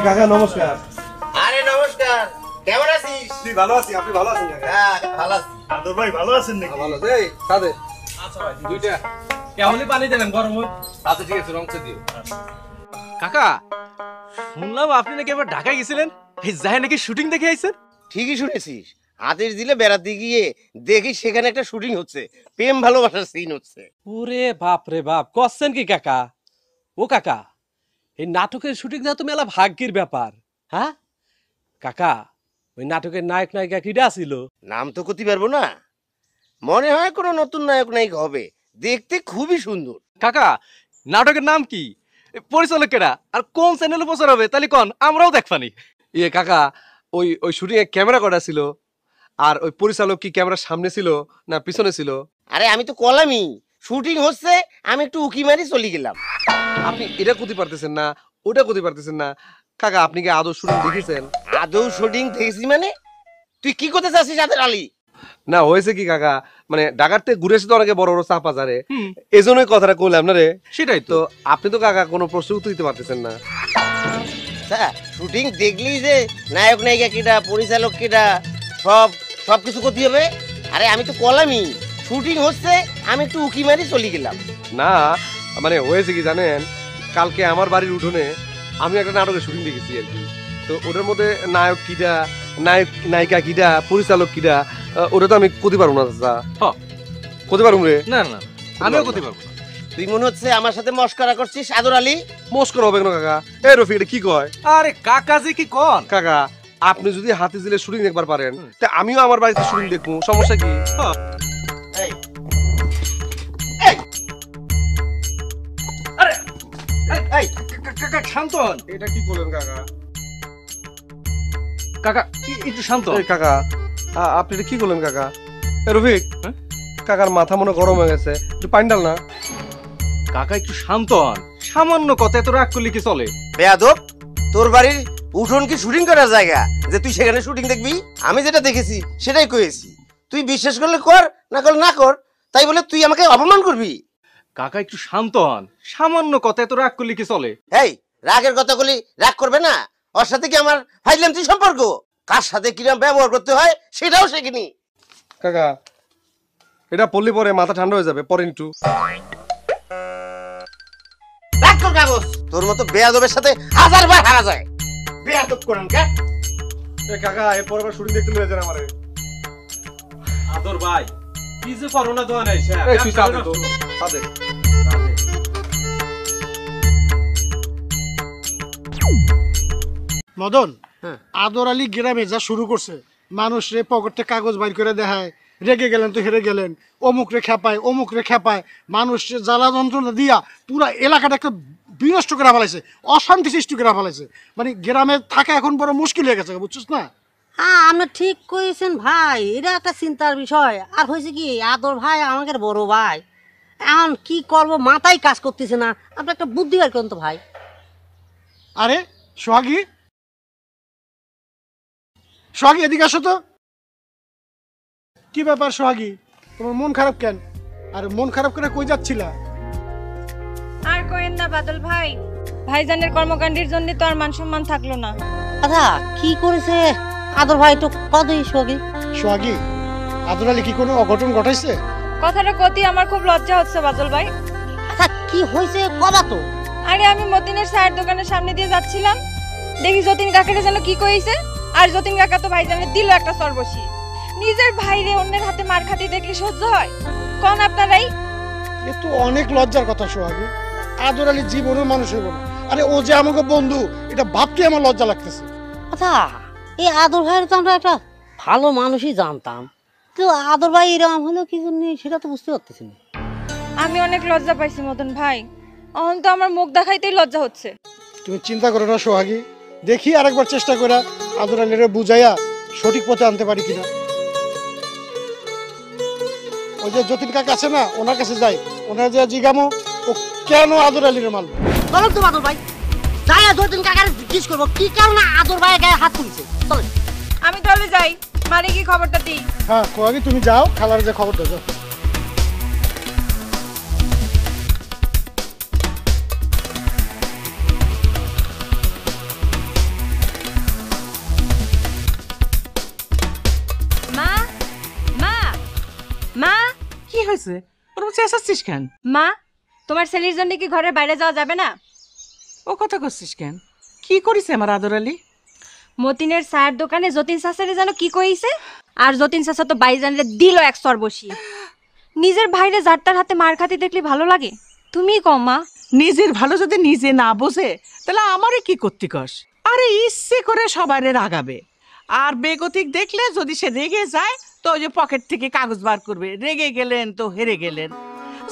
কাকা নমস্কার। আরে নমস্কার, কেমন আছিস? তুই ভালো আছিস? আপনি ভালো আছেন কাকা? হ্যাঁ ভালো আছি। আদর ভাই ভালো আছেন নাকি? ভালো আছে। এই সাদে আচ্ছা ভাই দুইটা কেমনই পানি দেবেন গরম হোক। আচ্ছা ঠিক আছে, রংচে দিও। কাকা শুনলাম আপনি নাকি এবার ঢাকায় গেছিলেন, এই যায় নাকি শুটিং দেখে আইছেন? ঠিকই শুনেছিস, আদেশ দিলে বেড়াতে গিয়ে দেখি সেখানে একটা শুটিং হচ্ছে, প্রেম ভালোবাসার সিন হচ্ছে। ওরে বাপ রে বাপ, করছেন কি কাকা? ও কাকা, এই নাটকের শুটিং না তো মেলা ভাগ্যের ব্যাপার। হ্যাঁ কাকা, ওই নাটকের নায়ক নায়িকা কিডা ছিল? নাম তো করতে পারবো না, মনে হয় কোনো নতুন নায়ক নায়িকা হবে, দেখতে খুবই সুন্দর। কাকা নাটকের নাম কি, পরিচালকেরা আর কোন চ্যানেলে প্রচার হবে তাহলে কোন, আমরাও দেখবানি। ইয়ে কাকা, ওই ওই শুটিং এ ক্যামেরা কটা ছিল? আর ওই পরিচালক কি ক্যামেরার সামনে ছিল না পিছনে ছিল? আরে আমি তো কলামই, শুটিং হচ্ছে আমি একটু উকি মারি চলে গেলাম। আপনি এটা করতে পারতেছেন না, ওটা করতে পারতেছেন না। কাকা আপনি কি আদৌ শুটিং দেখেছেন? আদৌ শুটিং দেখেছি মানে? তুই কি করতে চাচ্ছিস আদের আলী? না হয়েছে কি কাকা, মানে ঢাকার থেকে ঘুরে এসে তো অনেকে বড় বড় চাপা যারে, এই জন্যই কথাটা কইলাম না রে। সেটাই তো, আপনি তো কাকা কোনো প্রশ্ন উত্তর দিতে পারতেছেন না। শুটিং দেখলেই যে নায়ক নায়িকা কিটা, পরিচালক কিটা, সব কিছু করতে হবে? আরে আমি তো কলামই, শুটিং হচ্ছে আমি একটু উকি মারি চলে গেলাম। না মানে হয়েছে কি জানেন, কালকে আমার বাড়ির উঠোনে আমি একটা নাটকের শুটিং দেখেছি আর কি। তো ওটার মধ্যে নায়ক কিটা, নায়িকা কিটা, পরিচালক কিটা, ওটা তো আমি করতে পারবো না দাদা। করতে পারবো রে? না না আমিও করতে পারবো না। তুই মনে হচ্ছে আমার সাথে মস্করা করছিস আদর আলী। মস্করা হবে না কাকা। এই রফি এটা কি কয়? আরে কাকা যে কি কোন? কাকা আপনি যদি হাতি জিলে শুটিং দেখবার পারেন তা আমিও আমার বাড়িতে শুটিং দেখবো, সমস্যা কি? আরে এই কাকা শান্ত হন। এটা কি বলেন কাকা? কাকা একটু শান্ত হন। এই কাকা আপনি এটা কি করলেন কাকা? এই রফিক, কাকার মাথা মনে গরম হয়ে গেছে, একটু পানি ডাল না। কাকা একটু শান্ত হন, সামান্য কথা এত রাগ করলে কি চলে? বেয়াদব, তোর বাড়ির উঠোন কি শুটিং করার জায়গা যে তুই সেখানে শুটিং দেখবি? আমি যেটা দেখেছি সেটাই কয়েছি, তুই বিশ্বাস করলে কর, না করলে না কর, তাই বলে তুই আমাকে অপমান করবি? কাকা একটু শান্ত হন, সামান্য কথা এত রাগ করলে কি চলে? এই রাগের কথা বলি, রাগ করবে না? ওর সাথে কি আমার ফাইজলামতি সম্পর্ক? কার সাথে কিরকম ব্যবহার করতে হয় সেটাও শেখিনি। কাকা এটা পড়লে পরে মাথা ঠান্ডা হয়ে যাবে, পরে একটু রাগ কর কাগজ, তোর মতো বেয়াদবের সাথে হাজারবার হারা যায়। বেয়াদব করেন কে? এই কাকা এরপর আবার শুটিং দেখতে লয়ে যান আমারে। আদর ভাই কি যে করোনা দোয়া নাই স্যার। এই তুই সাদে তো সাদে। মদন, আদর আলী গ্রামে যা শুরু করছে, মানুষ রে পকেটে কাগজ বাইর করে দেখায়, রেগে গেলেন তো হেরে গেলেন, অমুক রে খেপায়, মানুষ জ্বালা যন্ত্রণা দিয়া পুরা এলাকাটা একটা বিনষ্ট করে ফেলাইছে, অশান্তি সৃষ্টি করে ফেলাইছে। মানে গ্রামে থাকা এখন বড় মুশকিল হয়ে গেছে, বুঝছিস না? হ্যাঁ আপনি ঠিক কইছেন ভাই, এটা একটা চিন্তার বিষয়। আর হয়েছে কি, আদর ভাই আমাদের বড় ভাই, এখন কি করবো মাথায় কাজ করতেছে না। আপনি একটা বুদ্ধি বের করুন তো ভাই। আরে সোহাগী, এদিকে আসো তো। কি ব্যাপার সোহাগী, তোমার মন খারাপ কেন? আর মন খারাপ করে কই যাচ্ছিলা? আর কইেন না বাদল ভাই, ভাইজানের কর্মকাণ্ডের জন্য তো আর মান সম্মান থাকলো না। আচ্ছা কি করেছে আদর ভাই, একটু কতই সোহাগী, আদর আলী কি কোনো অঘটন ঘটাইছে? কথাটা কতি আমার খুব লজ্জা হচ্ছে বাদল ভাই। আচ্ছা কি হয়েছে কবা তো। আরে আমি মতিনের চায়ের দোকানের সামনে দিয়ে যাচ্ছিলাম, দেখি যতীন কাকারে যেন কি কইছে, আর যতীন কাকা তো ভাইজানের দিল একটা সর্বশী। নিজের ভাইরে অন্যের হাতে মার খাতি দেখলে সহ্য হয় কোন আপনারাই? এ তো অনেক লজ্জার কথা সোহাগী, আদর আলী জীবনেও মানুষ হইব না। আরে ও যে আমাকে বন্ধু, এটা ভাবতে আমার লজ্জা লাগতেছে। আচ্ছা এই আদর ভাইয়ের তো আমরা একটা ভালো মানুষই জানতাম, তো আদর ভাই এরকম হলো কি জন্য সেটা তো বুঝতে পারতেছি না। আমি অনেক লজ্জা পাইছি মদন ভাই, এখন তো আমার মুখ দেখাইতেই লজ্জা হচ্ছে। তুমি চিন্তা করো না সোহাগী, দেখি আরেকবার চেষ্টা করে আদর আলীরে বুঝাইয়া সঠিক পথে আনতে পারি কিনা। ওই যে যতীন কাকা আছে না, ওনার কাছে যাই, ওনার যে জিজ্ঞামো ও কেন আদর আলীরে মারলো। চলো তো আদর ভাই, যাই যতীন কাকার জিজ্ঞেস করবো কি কারণে আদর ভাইয়ের গায়ে হাত তুলছে। চলেন। আমি তাহলে যাই, মারে কি খবরটা দিই। হ্যাঁ সোহাগী তুমি যাও, খালার যে খবরটা যাও। মা মা মা কি হয়েছে? ওরকম চেঁচাচ্ছিস কেন? মা, তোমার ছেলের জন্য কি ঘরের বাইরে যাওয়া যাবে না? ও কথা করছিস কেন? কি করিস আমার আদর আলী? মতিনের চায়ের দোকানে যতীন চাচারে যেন কি কইছে, আর যতীন চাচা তো বাইজানরে দিল এক সর বসি। নিজের ভাইরে যারটার হাতে মার খাতে দেখলে ভালো লাগে? তুমিই কম মা। নিজের ভালো যদি নিজে না বোঝে তাহলে আমারে কি করতে কস? আরে ইচ্ছে করে সবারে রাগাবে, আর বেগতিক দেখলে যদি সে রেগে যায় তো ওই যে পকেট থেকে কাগজ বার করবে, রেগে গেলেন তো হেরে গেলেন।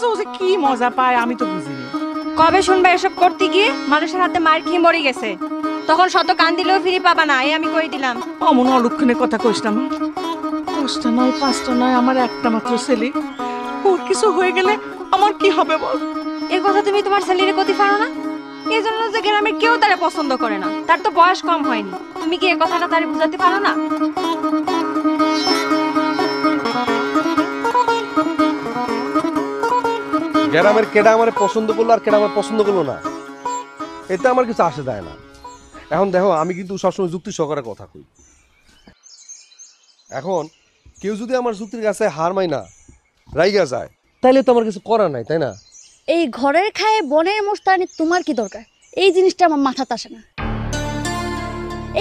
ও যে কি মজা পায় আমি তো বুঝিনি। কবে শুনবে এসব করতে গিয়ে মানুষের হাতে মার খেয়ে মরে গেছে, তখন শত কান দিলেও ফিরে পাবা না, এই আমি কই দিলাম। অমন অলক্ষণের কথা কইস না মা। 10টা নয় 5টা নয় আমার একটা মাত্র ছেলে, ওর কিছু হয়ে গেলে আমার কি হবে বল? এই কথা তুমি তোমার ছেলের গতি পারো না? এই জন্য যে গ্রামের কেউ তারে পছন্দ করে না, তার তো বয়স কম হয়নি। তুমি কি এই কথাটা তারে বুঝাতে পারো না? গ্রামের কেডা আমার পছন্দ করলো আর কেডা আমার পছন্দ করলো না, এতে আমার কিছু আসে যায় না। এখন দেখো, আমি কিন্তু সবসময় যুক্তি সহকারে কথা কই। এখন কেউ যদি আমার যুক্তির কাছে হার মাই না রাইগা যায়, তাইলে তো আমার কিছু করার নাই, তাই না? এই ঘরের খায়ে বনের মোস্তানি তোমার কি দরকার? এই জিনিসটা আমার মাথাতে আসে না।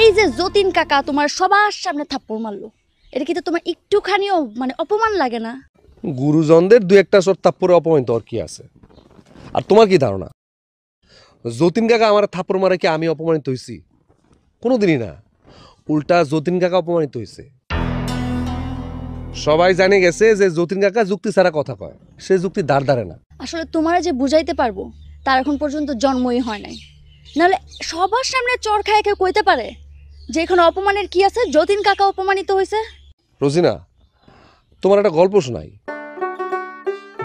এই যে যতীন কাকা তোমার সবার সামনে থাপ্পড় মারলো, এটা কি তো তোমার একটুখানিও মানে অপমান লাগে না? গুরুজনদের দু একটা চোর থাপ্পড়ে অপমানিত আর কি আছে? আর তোমার কি ধারণা যতীন কাকা আমার থাপ্পড় মারে কি আমি অপমানিত হয়েছি? কোনোদিনই না, উল্টা যতীন কাকা অপমানিত হয়েছে। সবাই জানে গেছে যে যতীন কাকা যুক্তি ছাড়া কথা কয়, সে যুক্তি ধার ধারে না। আসলে তোমারা যে বুঝাইতে পারবো তার এখন পর্যন্ত জন্মই হয় নাই, নাহলে সবার সামনে চর খায় কেউ কইতে পারে যে এখানে অপমানের কি আছে? যতীন কাকা অপমানিত হয়েছে। রোজিনা, তোমার একটা গল্প শোনাই।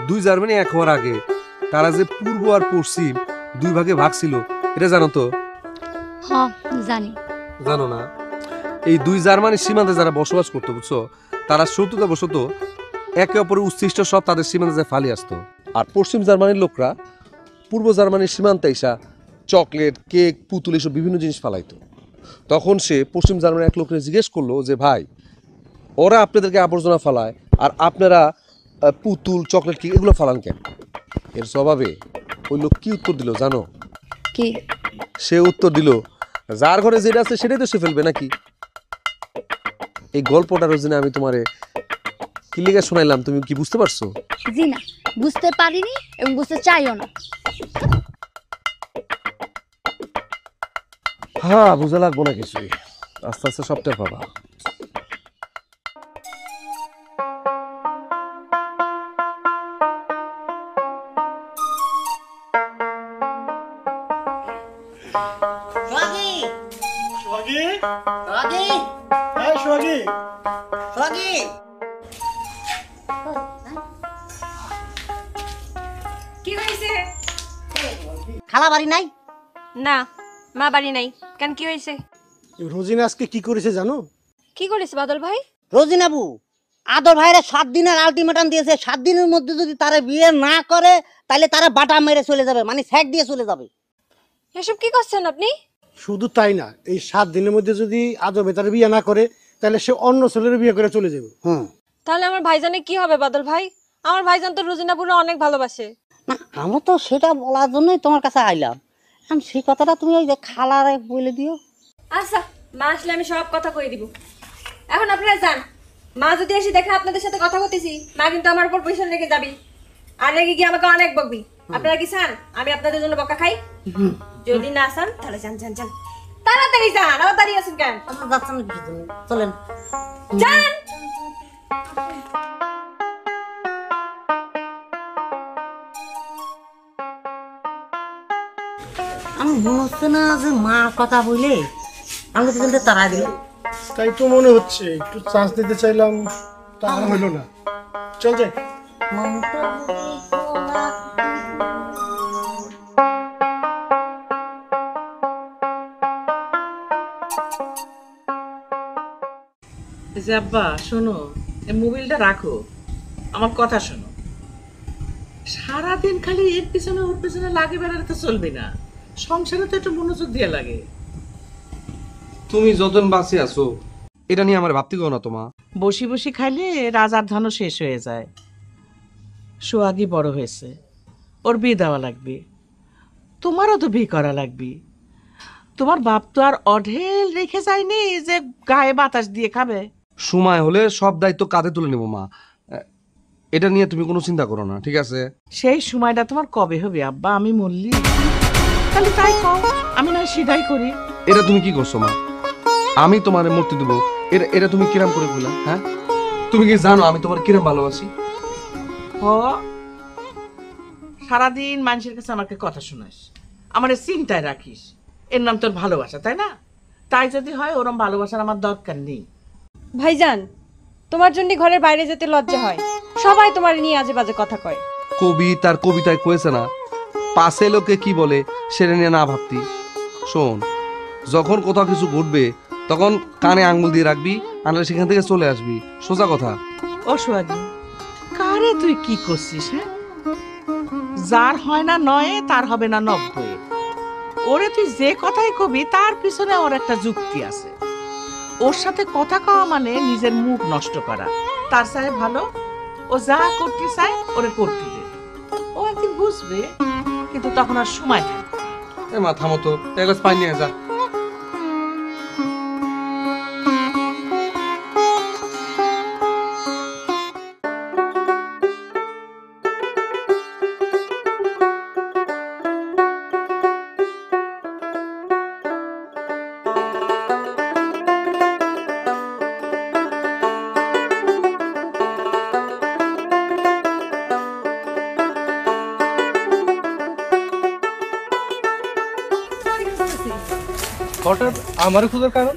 দুই জার্মানি এক হওয়ার আগে তারা যে পূর্ব আর পশ্চিম দুই ভাগে ভাগ ছিল, এটা জানো তো? হ্যাঁ জানি। জানো না? এই দুই জার্মানির সীমান্তে যারা বসবাস করতো, বুঝছো, তারা শত্রুতা বশত একে অপরের উচ্ছিষ্ট সব তাদের সীমান্তে যায় ফালি আসতো। আর পশ্চিম জার্মানির লোকরা পূর্ব জার্মানির সীমান্তে এসা চকলেট, কেক, পুতুল এসব বিভিন্ন জিনিস ফালাইতো। তখন সে পশ্চিম জার্মানির এক লোককে জিজ্ঞেস করলো যে, ভাই, ওরা আপনাদেরকে আবর্জনা ফালায় আর আপনারা পুতুল, চকলেট, কেক এগুলো ফালান কেন? এর জবাবে ওই লোক কি উত্তর দিল জানো? কি? সে উত্তর দিল, যার ঘরে যেটা আছে সেটাই তো সে ফেলবে নাকি। এই গল্পটা রোজিনা আমি তোমারে কি লিখে শোনাইলাম, তুমি কি বুঝতে পারছো? জি না, বুঝতে পারিনি এবং বুঝতে চাইও না। হ্যাঁ, বুঝা লাগবো না কিছুই, আস্তে আস্তে সবটা পাবা। কি হয়েছে? খালা বাড়ি নাই? না, মা বাড়ি নাই। কেন, কি হয়েছে? রোজিনা আজকে কি করেছে জানো? কি করিস বাদল ভাই? রোজিনাবু আদর ভাইরা 7 দিনের আলটিমেটাম দিয়েছে, 7 দিনের মধ্যে যদি তারা বিয়ে না করে তাহলে তারা বাটা মেরে চলে যাবে, মানে স্যাক দিয়ে চলে যাবে। এসব কি করছেন আপনি? শুধু তাই না, এই 7 দিনের মধ্যে যদি আদর বেতার বিয়ে না করে তাহলে সে অন্য ছেলের বিয়ে করে চলে যাবে। তাহলে আমার ভাইজানের কি হবে বাদল ভাই? আমার ভাইজান তো রোজিনাপুরে অনেক ভালোবাসে। না, আমি তো সেটা বলার জন্যই তোমার কাছে আইলাম। এখন সেই কথাটা তুমি ওই যে খালারে বলে দিও। আচ্ছা, মা আসলে আমি সব কথা কই দিব। এখন আপনারা যান, মা যদি এসে দেখে আপনাদের সাথে কথা বলতেছি, মা কিন্তু আমার উপর পয়সা রেখে যাবি, আর রেখে গিয়ে আমাকে অনেক বকবি। আপনারা কি চান আমি আপনাদের জন্য বকা খাই? যদি না চান তাহলে যান যান যান, তাড়াতাড়ি যান। আবার দাঁড়িয়ে আছেন কেন? আমরা যাচ্ছেন কিছু, চলেন। যান। আমি মনে হচ্ছে না যে মা কথা বলে আমি কিন্তু তারা দিল। তাই তো মনে হচ্ছে, একটু চান্স দিতে চাইলাম, তা আর হইলো না। চল যাই। যে আব্বা শোনো, এই মোবাইলটা রাখো, আমার কথা শোনো। সারাদিন খালি এর পিছনে ওর পিছনে লাগে বেড়ালে তো চলবে না, সংসারে তো একটু মনোযোগ দিয়ে লাগে। তুমি যতদিন বাঁচে আছো এটা নিয়ে আমার ভাবতে গো না তোমা। বসি বসি খাইলে রাজার ধানও শেষ হয়ে যায়। সোহাগী বড় হয়েছে, ওর বিয়ে দেওয়া লাগবে, তোমারও তো বিয়ে করা লাগবে। তোমার বাপ তো আর অঢেল রেখে যায়নি যে গায়ে বাতাস দিয়ে খাবে। সময় হলে সব দায়িত্ব কাঁধে তুলে নেবো মা, এটা নিয়ে তুমি কোনো চিন্তা করো না, ঠিক আছে? সেই সময়টা তোমার কবে হবে আব্বা? আমি মরলি তাহলে তাই কও, আমি না সিধাই করি। এটা তুমি কি করছো মা? আমি তোমার মূর্তি দেবো, এটা তুমি কিরাম করে বললা? হ্যাঁ, তুমি কি জানো আমি তোমার কিরাম ভালোবাসি? ও সারাদিন মানুষের কাছে আমাকে কথা শোনাস, আমার চিন্তায় রাখিস, এর নাম তোর ভালোবাসা, তাই না? তাই যদি হয় ওরম ভালোবাসার আমার দরকার নেই। ভাইজান, তোমার জন্য ঘরের বাইরে যেতে লজ্জা হয়, সবাই তোমার নিয়ে আজে বাজে কথা কয়। কবি তার কবিতায় কয়েছে না, পাশে লোকে কি বলে সেটা নিয়ে না ভাবতি। শোন, যখন কোথাও কিছু ঘটবে তখন কানে আঙ্গুল দিয়ে রাখবি, আনলে সেখান থেকে চলে আসবি, সোজা কথা। ও সোহাগী, কারে তুই কি করছিস? হ্যাঁ, যার হয় না নয়ে তার হবে না 90। ওরে তুই যে কথাই কবি তার পিছনে ওর একটা যুক্তি আছে। ওর সাথে কথা কওয়া মানে নিজের মুখ নষ্ট করা। তার চাই ভালো ও যা করতে চায় ওরে করতে দে, ও একদিন বুঝবে, কিন্তু তখন আর সময় থাকবে। এ মা থামো তো, এক গ্লাস পানি নিয়ে যা। হঠাৎ আমার খোঁজার কারণ?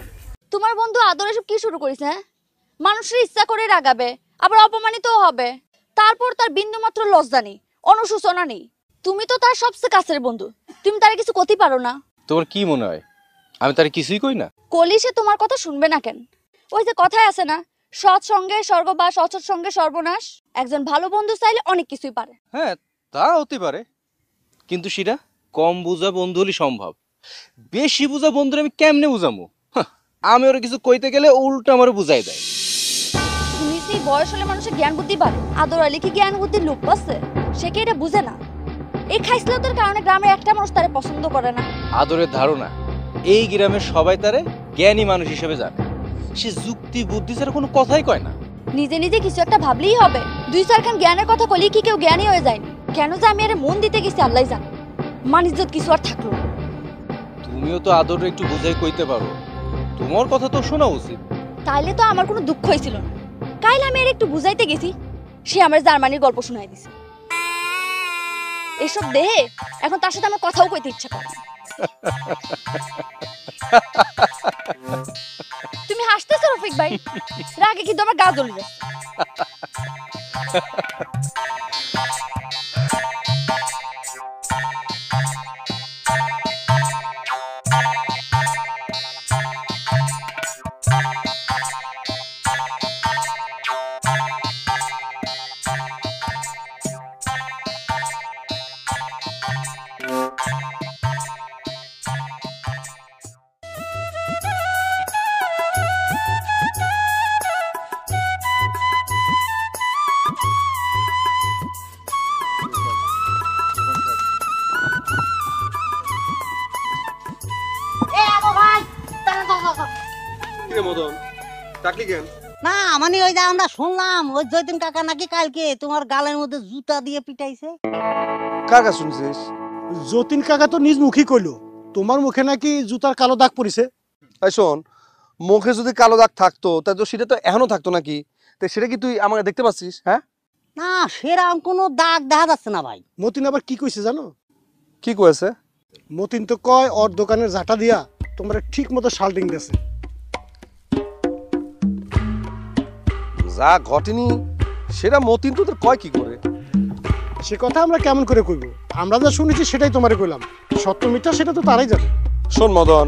তোমার বন্ধু আদর এসব কি শুরু করেছে? হ্যাঁ, মানুষের ইচ্ছা করে রাগাবে, আবার অপমানিতও হবে, তারপর তার বিন্দু মাত্র লজ্জা নেই, অনুশোচনা নেই। তুমি তো তার সবচেয়ে কাছের বন্ধু, তুমি তার কিছু করতে পারো না? তোমার কি মনে হয় আমি তার কিছুই কই না? কলি সে তোমার কথা শুনবে না কেন? ওই যে কথায় আছে না, সৎ সঙ্গে স্বর্গবাস, অসৎ সঙ্গে সর্বনাশ। একজন ভালো বন্ধু চাইলে অনেক কিছুই পারে। হ্যাঁ, তা হতে পারে, কিন্তু সেটা কম বুঝা বন্ধু হলে সম্ভব। বেশি বুঝা বন্ধুর আমি কেমনে বুঝামু? আমি ওরা কিছু কইতে গেলে উল্টো আমার বুঝাই দেয়। শুনিছি বয়স হলে মানুষের জ্ঞান বুদ্ধি বাড়ে। আদর আলী কি জ্ঞান বুদ্ধির লোক পাচ্ছে? সে কি এটা বুঝে না? এই খাইসলতের কারণে গ্রামের একটা মানুষ তারে পছন্দ করে না। আদরের ধারণা এই গ্রামের সবাই তারে জ্ঞানী মানুষ হিসেবে জানে। সে যুক্তি বুদ্ধি ছাড়া কোনো কথাই কয় না। নিজে নিজে কিছু একটা ভাবলেই হবে। দুই চারখান জ্ঞানের কথা কলি কি কেউ জ্ঞানী হয়ে যায়নি? কেন যে আমি আরে মন দিতে গেছি আল্লাহ জানে। মান ইজ্জত কিছু আর থাকলো না। তুমিও তো আদরে একটু বুঝাই কইতে পারো, তোমার কথা তো শোনা উচিত। তাইলে তো আমার কোনো দুঃখ হয়েছিল না। কাল আমি আর একটু বুঝাইতে গেছি, সে আমার জার্মানির গল্প শোনাই দিছে। এসব দেহে এখন তার সাথে আমার কথাও কইতে ইচ্ছা করে। তুমি হাসতেছো রফিক ভাই? রাগে কিন্তু আমার গা জ্বলে যাচ্ছে। না মানে ওই যে আমরা শুনলাম ওই জয়দিন কাকা নাকি কালকে তোমার গালের মধ্যে জুতা দিয়ে পিটাইছে। কার কাছে শুনছিস? যতীন কাকা তো নিজ মুখী কইলো তোমার মুখে নাকি জুতার কালো দাগ পড়িছে। এই শোন, মুখে যদি কালো দাগ থাকতো তাই তো সেটা তো এখনো থাকতো নাকি? তো সেটা কি তুই আমাকে দেখতে পাচ্ছিস? হ্যাঁ, না সেরকম কোনো দাগ দেখা যাচ্ছে না ভাই। মতিন আবার কি কইছে জানো? কি কয়েছে? মতিন তো কয় ওর দোকানের জাটা দিয়া তোমরা ঠিক মতো শাল্টিং দিয়েছে। যা ঘটেনি সেটা মতিন তোদের কয় কি করে? সে কথা আমরা কেমন করে কইব? আমরা যা শুনেছি সেটাই তোমারে কইলাম, সত্য মিথ্যা সেটা তো তারাই জানে। শোন মদন,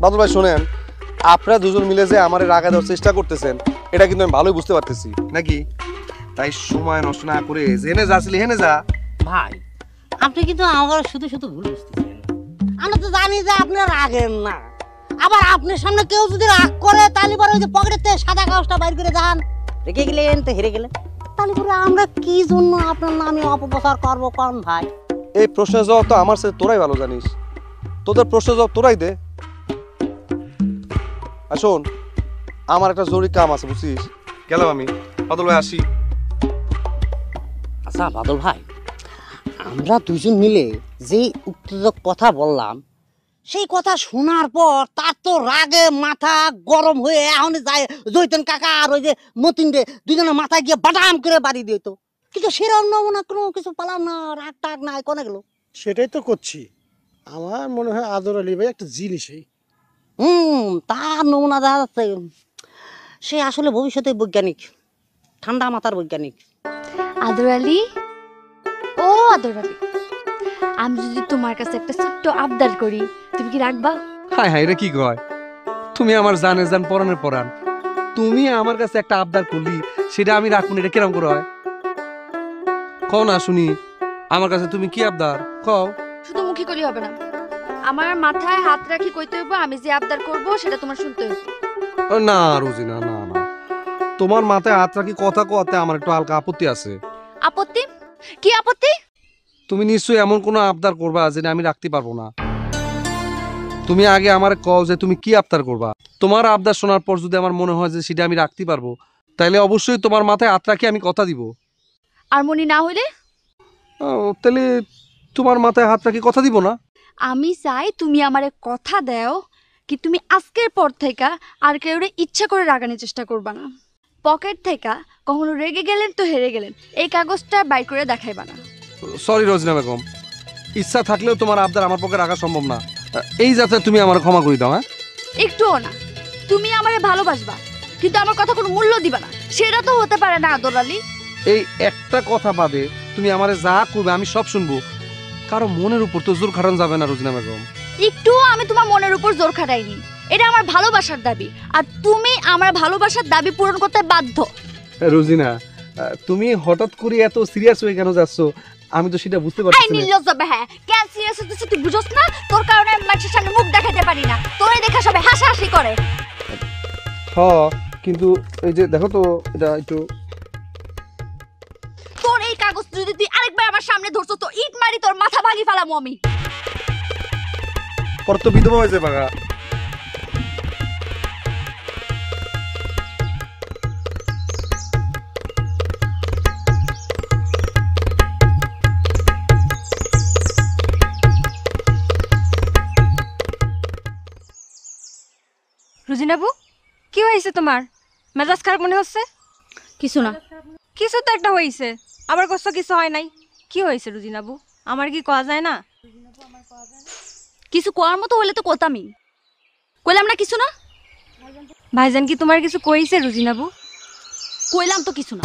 বাদল ভাই শোনেন, আপনারা দুজন মিলে যে আমার রাগা দেওয়ার চেষ্টা করতেছেন এটা কিন্তু আমি ভালোই বুঝতে পারতেছি নাকি? তাই সময় নষ্ট না করে জেনে যাচ্ছিলি হেনে যা। ভাই আপনি কিন্তু আমার শুধু শুধু ভুল বুঝতেছেন। আমরা তো জানি যে আপনি রাগেন না, আবার আপনার সামনে কেউ যদি রাগ করে তাহলে পরে ওই যে পকেটের থেকে সাদা কাগজটা বাইর করে যান, রেখে গেলেন তো হেরে গেলেন, তাহলে পরে আমরা কি জন্য আপনার নামে অপপ্রচার করবো কোন ভাই? এই প্রশ্নের জবাব তো আমার সাথে তোরাই ভালো জানিস, তোদের প্রশ্নের জবাব তোরাই দে। আর শোন, আমার একটা জরুরি কাম আছে বুঝছিস, গেলাম আমি। বাদল ভাই আসি। আচ্ছা বাদল ভাই, আমরা দুজন মিলে যে উত্তেজক কথা বললাম সেই কথা শোনার পর তার তো রাগে মাথা গরম হয়ে এখন যায় জৈতন কাকা আর ওই যে মতিন রে দুজনের মাথায় গিয়ে বাটাম করে বাড়ি দিত, কিন্তু সেরকম নমুনা কোনো কিছু পেলাম না, রাগ টাগ নাই কোনে গেল? সেটাই তো করছি। আমার মনে হয় আদর আলী ভাই একটা জিনিসই। তার নমুনা দেখা যাচ্ছে সে আসলে ভবিষ্যতে বৈজ্ঞানিক, ঠান্ডা মাথার বৈজ্ঞানিক। আদর আলী, ও আদর আলী, আমি যদি তোমার কাছে একটা ছোট্ট আবদার করি তুমি কি রাখবা? হাই হাই রে, কি কয়? তুমি আমার জানের জান পরানের পরান, তুমি আমার কাছে একটা আবদার করলি সেটা আমি রাখুন, এটা কিরম করে হয়? কও না শুনি, আমার কাছে তুমি কি আবদার কও? শুধু মুখে করি হবে না, আমার মাথায় হাত রাখি কইতে হইব আমি যে আবদার করব সেটা তোমার শুনতে হইব। না রোজিনা, না না, তোমার মাথায় হাত রাখি কথা কওয়াতে আমার একটু হালকা আপত্তি আছে। আপত্তি? কি আপত্তি? তুমি নিশ্চয়ই এমন কোনো আবদার করবা যেটা আমি রাখতে পারবো না। তুমি আগে আমার কও যে তুমি কি আবদার করবা। তোমার আবদার শোনার পর যদি আমার মনে হয় যে সেটা আমি রাখতে পারবো তাহলে অবশ্যই তোমার মাথায় হাত রাখি আমি কথা দিব। আর মনি না হইলে? তাহলে তোমার মাথায় হাত রাখি কথা দিব না। আমি চাই তুমি আমারে কথা দাও কি তুমি আজকের পর থেকে আর কেউ ইচ্ছা করে রাগানোর চেষ্টা করবা না। পকেট থেকে কখনো রেগে গেলেন তো হেরে গেলেন এই কাগজটা বাইর করে দেখাইবা না। সরি রোজিনা বেগম, ইচ্ছা থাকলেও তোমার আবদার আমার পক্ষে রাখা সম্ভব না। এই যাতে তুমি আমার ক্ষমা করে দাও। হ্যাঁ, একটুও না। তুমি আমারে ভালোবাসবা কিন্তু আমার কথা কোনো মূল্য দিবা না, সেটা তো হতে পারে না আদর আলী। এই একটা কথা বাদে তুমি আমারে যা করবে আমি সব শুনবো। কারো মনের উপর তো জোর খাটানো যাবে না রোজিনা বেগম। একটুও আমি তোমার মনের উপর জোর খাটাইনি, এটা আমার ভালোবাসার দাবি আর তুমি আমার ভালোবাসার দাবি পূরণ করতে বাধ্য। রোজিনা, তুমি হঠাৎ করে এত সিরিয়াস হয়ে কেন যাচ্ছ আমি তো সেটা বুঝতে পারছি এই না। নির্লজ্জ বেহা, কেন সিরিয়াস হতেছিস তুই বুঝছ না? তোর কারণে মানুষের সামনে মুখ দেখাতে পারি না, তোরে দেখা সবাই হাসাহাসি করে। হ্যাঁ, কিন্তু এই যে দেখো তো এটা একটু। তোর এই কাগজ যদি তুই আরেকবার আমার সামনে ধরছ তো ইট মারি তোর মাথা ভাঙি ফেলামু আমি। পর তো বিধবা হয়েছে বাগা। রুজিনাবু, কি হয়েছে তোমার? মেজাজ খারাপ মনে হচ্ছে? কিছু না। কিছু তো একটা হয়েছে, আবার কষ্ট কিছু হয় নাই। কি হয়েছে রুজিনাবু? আমার কি কওয়া যায় না? কিছু কোয়ার মতো হলে তো কোতামি, কইলাম না কিছু না। ভাইজান কি তোমার কিছু কইছে রুজিনাবু? কইলাম তো কিছু না।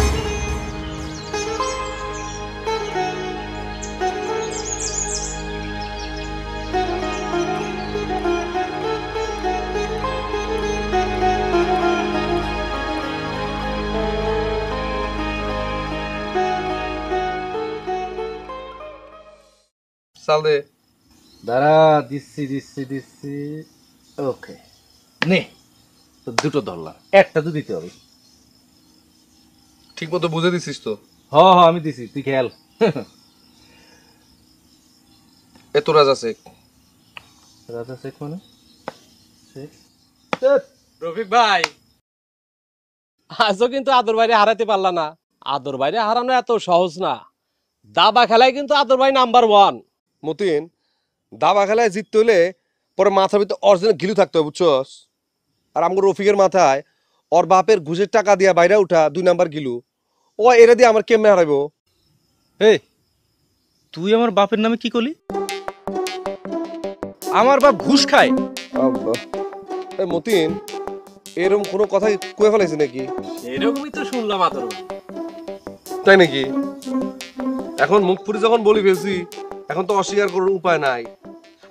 চাল দে। দাঁড়া, দিচ্ছি দিচ্ছি দিচ্ছি। ওকে নে, তো দুটো ধরলাম, একটা তো দিতে হবে। ঠিক মতো বুঝে দিছিস তো? হ হ আমি দিছি, তুই খেয়াল। এত রাজা শেখ। রাজা শেখ মানে? রফিক ভাই, আজও কিন্তু আদর ভাইরে হারাতে পারলা না। আদর ভাইরে হারানো এত সহজ না। দাবা খেলায় কিন্তু আদর ভাই নাম্বার 1। মতিন, দাবা খেলায় জিততে হলে পরে মাথার ভিতরে অরিজিনাল গিলু থাকতে হবে বুঝছস? আর আমগো রফিকের মাথায় ওর বাপের ঘুষের টাকা দিয়া বাইরে উঠা 2 নাম্বার গিলু, ও এরা দিয়ে আমার কেমনে হারাইবো? এই তুই আমার বাপের নামে কি করলি? আমার বাপ ঘুষ খায়? মতিন, এরকম কোনো কথা কয়ে ফেলাইছে নাকি? এরকমই তো শুনলাম আদর ভাই। তাই নাকি? এখন মুখ ফুটে যখন বলি ফেলছি, এখন তো অস্বীকার করার উপায় নাই।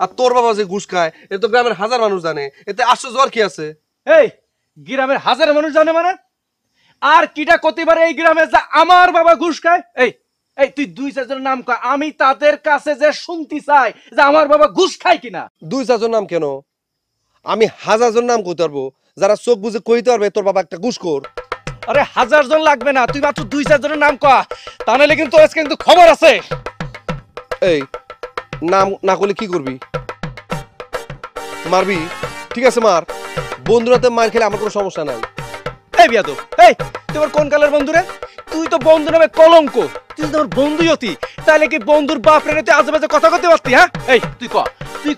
আর তোর বাবা যে ঘুষ খায় এ তো গ্রামের হাজার মানুষ জানে, এতে আশ্চর্য আর কি আছে? এই গ্রামের হাজার মানুষ জানে মানে? আর কিটা করতে পারে এই গ্রামে যে আমার বাবা ঘুষ খায়? এই এই তুই 2-4 জনের নাম কয়, আমি তাদের কাছে যে শুনতে চাই যে আমার বাবা ঘুষ খায় কিনা। 2-4 জন নাম কেন, আমি 1000 জন নাম কইতে পারবো যারা চোখ বুঝে কইতে পারবে তোর বাবা একটা ঘুষখোর। আরে 1000 জন লাগবে না, তুই মাত্র 2-4 জনের নাম কয়, তা নাহলে কিন্তু আজকে কিন্তু খবর আছে। এই নাম না করলে কি করবি? মারবি? ঠিক আছে মার, বন্ধুরাতে মার খেলে আমার কোনো সমস্যা নাই। এই বিয়াদব, এই তোমার কোন কালের বন্ধু রে? তুই তো বন্ধু নামে কলঙ্ক। তুই তো আমার বন্ধুই হতি, তাহলে কি বন্ধুর বাপ রে তুই আজেবাজে কথা করতে পারতি? হ্যাঁ, এই তুই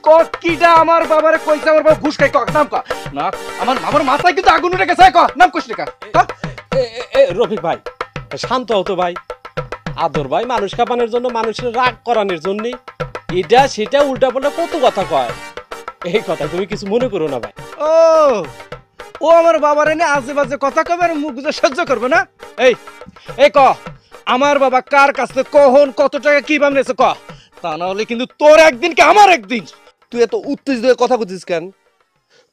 ক কিটা আমার বাবারে কইছে আমার বাবা ঘুষ খায়? ক নাম ক না, আমার মাথায় কিন্তু আগুন উঠে গেছে। ক নাম কইছ রে? রফিক ভাই শান্ত হতো ভাই। আদর ভাই মানুষ কাঁপানোর জন্য, মানুষের রাগ করানোর জন্য এটা সেটা উল্টা পাল্টা কত কথা কয়। এই কথা তুমি কিছু মনে করো না ভাই। ও আমার বাবার এনে আজেবাজে কথা কবে আর মুখ বুঝে সহ্য করবে না? এই ক আমার বাবা কার কাছে কখন কত টাকা কি বাম নিয়েছে ক, তা না হলে কিন্তু তোর একদিন কি আমার একদিন। তুই এত উত্তেজিত হয়ে কথা কইছিস কেন?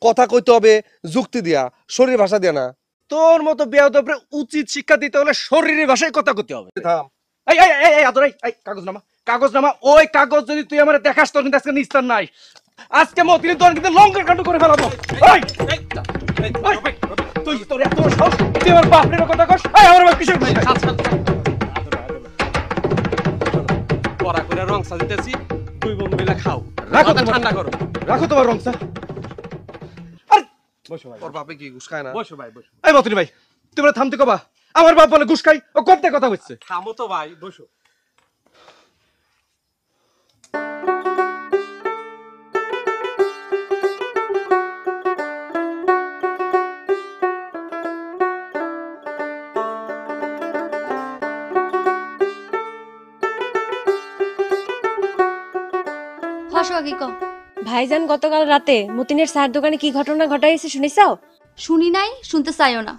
কথা কইতে হবে যুক্তি দিয়া, শরীর ভাষা দিয়া না। তোর মতো বেয়াদবরে উচিত শিক্ষা দিতে হলে শরীরের ভাষায় কথা কইতে হবে। থাম। এই আদর, এই কাগজ নামা। ওই কাগজ যদি তুই আমার দেখাস তোর কিন্তু আজকে নিস্তার নাই। আজকে মতিনি তোর কিন্তু লঙ্কার কাণ্ড করে ফেলাবো। তুই তোর এত সাহস, তুই আমার বাপের কথা কস? আমার বাপ কিসের পড়া করে রং সাজিতেছি, দুই বন্ধু মিলে খাও, রাখো ঠান্ডা করো। রাখো তোমার রংসা। ওর বাপে কি ঘুষ খায় না? বসো ভাই বসো। এই মতিনি ভাই, তোমরা থামতে কবা? আমার বাপ বলে ঘুষ খাই, ও করতে কথা হচ্ছে। থামো তো ভাই, বসো। ভাইজান গতকাল রাতে মতিনের চায়ের দোকানে কি ঘটনা ঘটাইছে শুনিছাও? শুনি নাই, শুনতে চাইও না।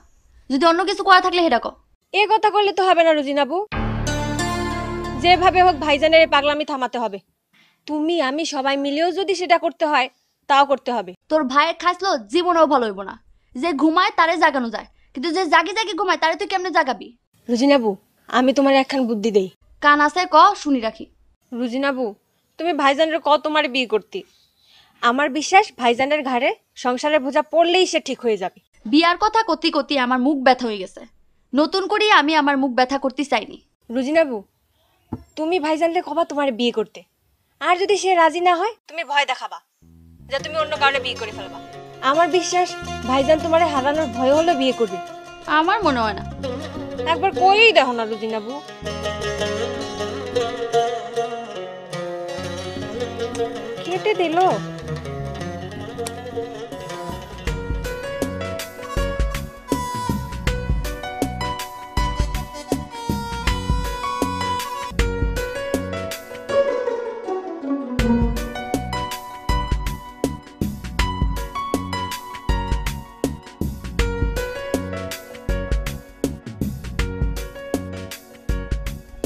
যদি অন্য কিছু করা থাকলে হেডা কও। এ কথা করলে তো হবে না রুজিনাবু, যেভাবে হোক ভাইজানের এই পাগলামি থামাতে হবে। তুমি আমি সবাই মিলেও যদি সেটা করতে হয় তাও করতে হবে। তোর ভাইয়ের খাইছলো জীবনেও ভালো হইব না। যে ঘুমায় তারে জাগানো যায়, কিন্তু যে জাগি জাগি ঘুমায় তারে তুই কেমনে জাগাবি? রুজিনাবু আমি তোমার একখান বুদ্ধি দেই। কান আছে ক, শুনি রাখি। রুজিনাবু তুমি ভাইজানের ক তোমার বিয়ে করতি। আমার বিশ্বাস ভাইজানের ঘাড়ে সংসারের বোঝা পড়লেই সে ঠিক হয়ে যাবে। বিয়ার কথা কতি কতি আমার মুখ ব্যথা হয়ে গেছে। নতুন করে আমি আমার মুখ ব্যথা করতে চাইনি। রুজিনাবু তুমি ভাইজানরে কবা তোমার বিয়ে করতে, আর যদি সে রাজি না হয় তুমি ভয় দেখাবা যে তুমি অন্য কারণে বিয়ে করে ফেলবা। আমার বিশ্বাস ভাইজান তোমারে হারানোর ভয় হলে বিয়ে করবে। আমার মনে হয় না। একবার কইই দেখো না রুজিনাবু। কেটে দিল।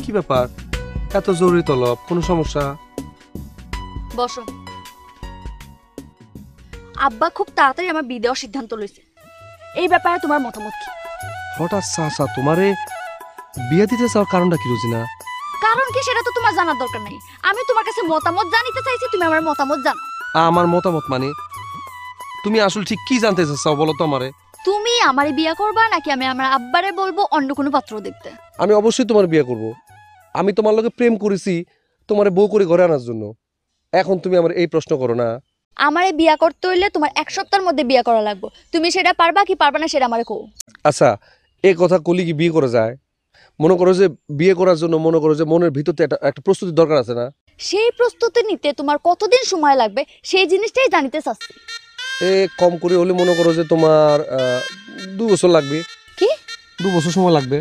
কি ব্যাপার, এত জরুরি তলব? কোনো সমস্যা? বসো। আব্বা খুব তাড়াতাড়ি আমার বিয়ে দেওয়ার সিদ্ধান্ত লইছে। এই ব্যাপারে তোমার মতামত কি? হঠাৎ চাচা তোমারে বিয়ে দিতে চাওয়ার কারণটা কি রুজিনা? কারণ কি সেটা তো তোমার জানার দরকার নাই। আমি তোমার কাছে মতামত জানিতে চাইছি, তুমি আমার মতামত জানো। আমার মতামত মানে তুমি আসলে ঠিক কি জানতে চাও বলো তো আমারে? তুমি আমারে বিয়ে করবা নাকি আমি আমার আব্বারে বলবো অন্য কোনো পাত্র দেখতে? আমি অবশ্যই তোমার বিয়ে করব। আমি তোমার লগে প্রেম করেছি তোমারে বউ করে ঘরে আনার জন্য। এখন তুমি আমার এই প্রশ্ন করো না। আমারে বিয়ে করতে হইলে তোমার 1 সপ্তাহের মধ্যে বিয়ে করা লাগবে। তুমি সেটা পারবা কি পারবা না সেটা আমারে কও। আচ্ছা এই কথা কলি কি বিয়ে করা যায়? মনে করো যে বিয়ে করার জন্য মনে করো যে মনের ভিতরতে একটা প্রস্তুতির দরকার আছে না? সেই প্রস্তুতি নিতে তোমার কতদিন সময় লাগবে সেই জিনিসটাই জানিতে চাচ্ছি। কম করে হলে মনে করো যে তোমার 2 বছর লাগবে। কি? 2 বছর সময় লাগবে।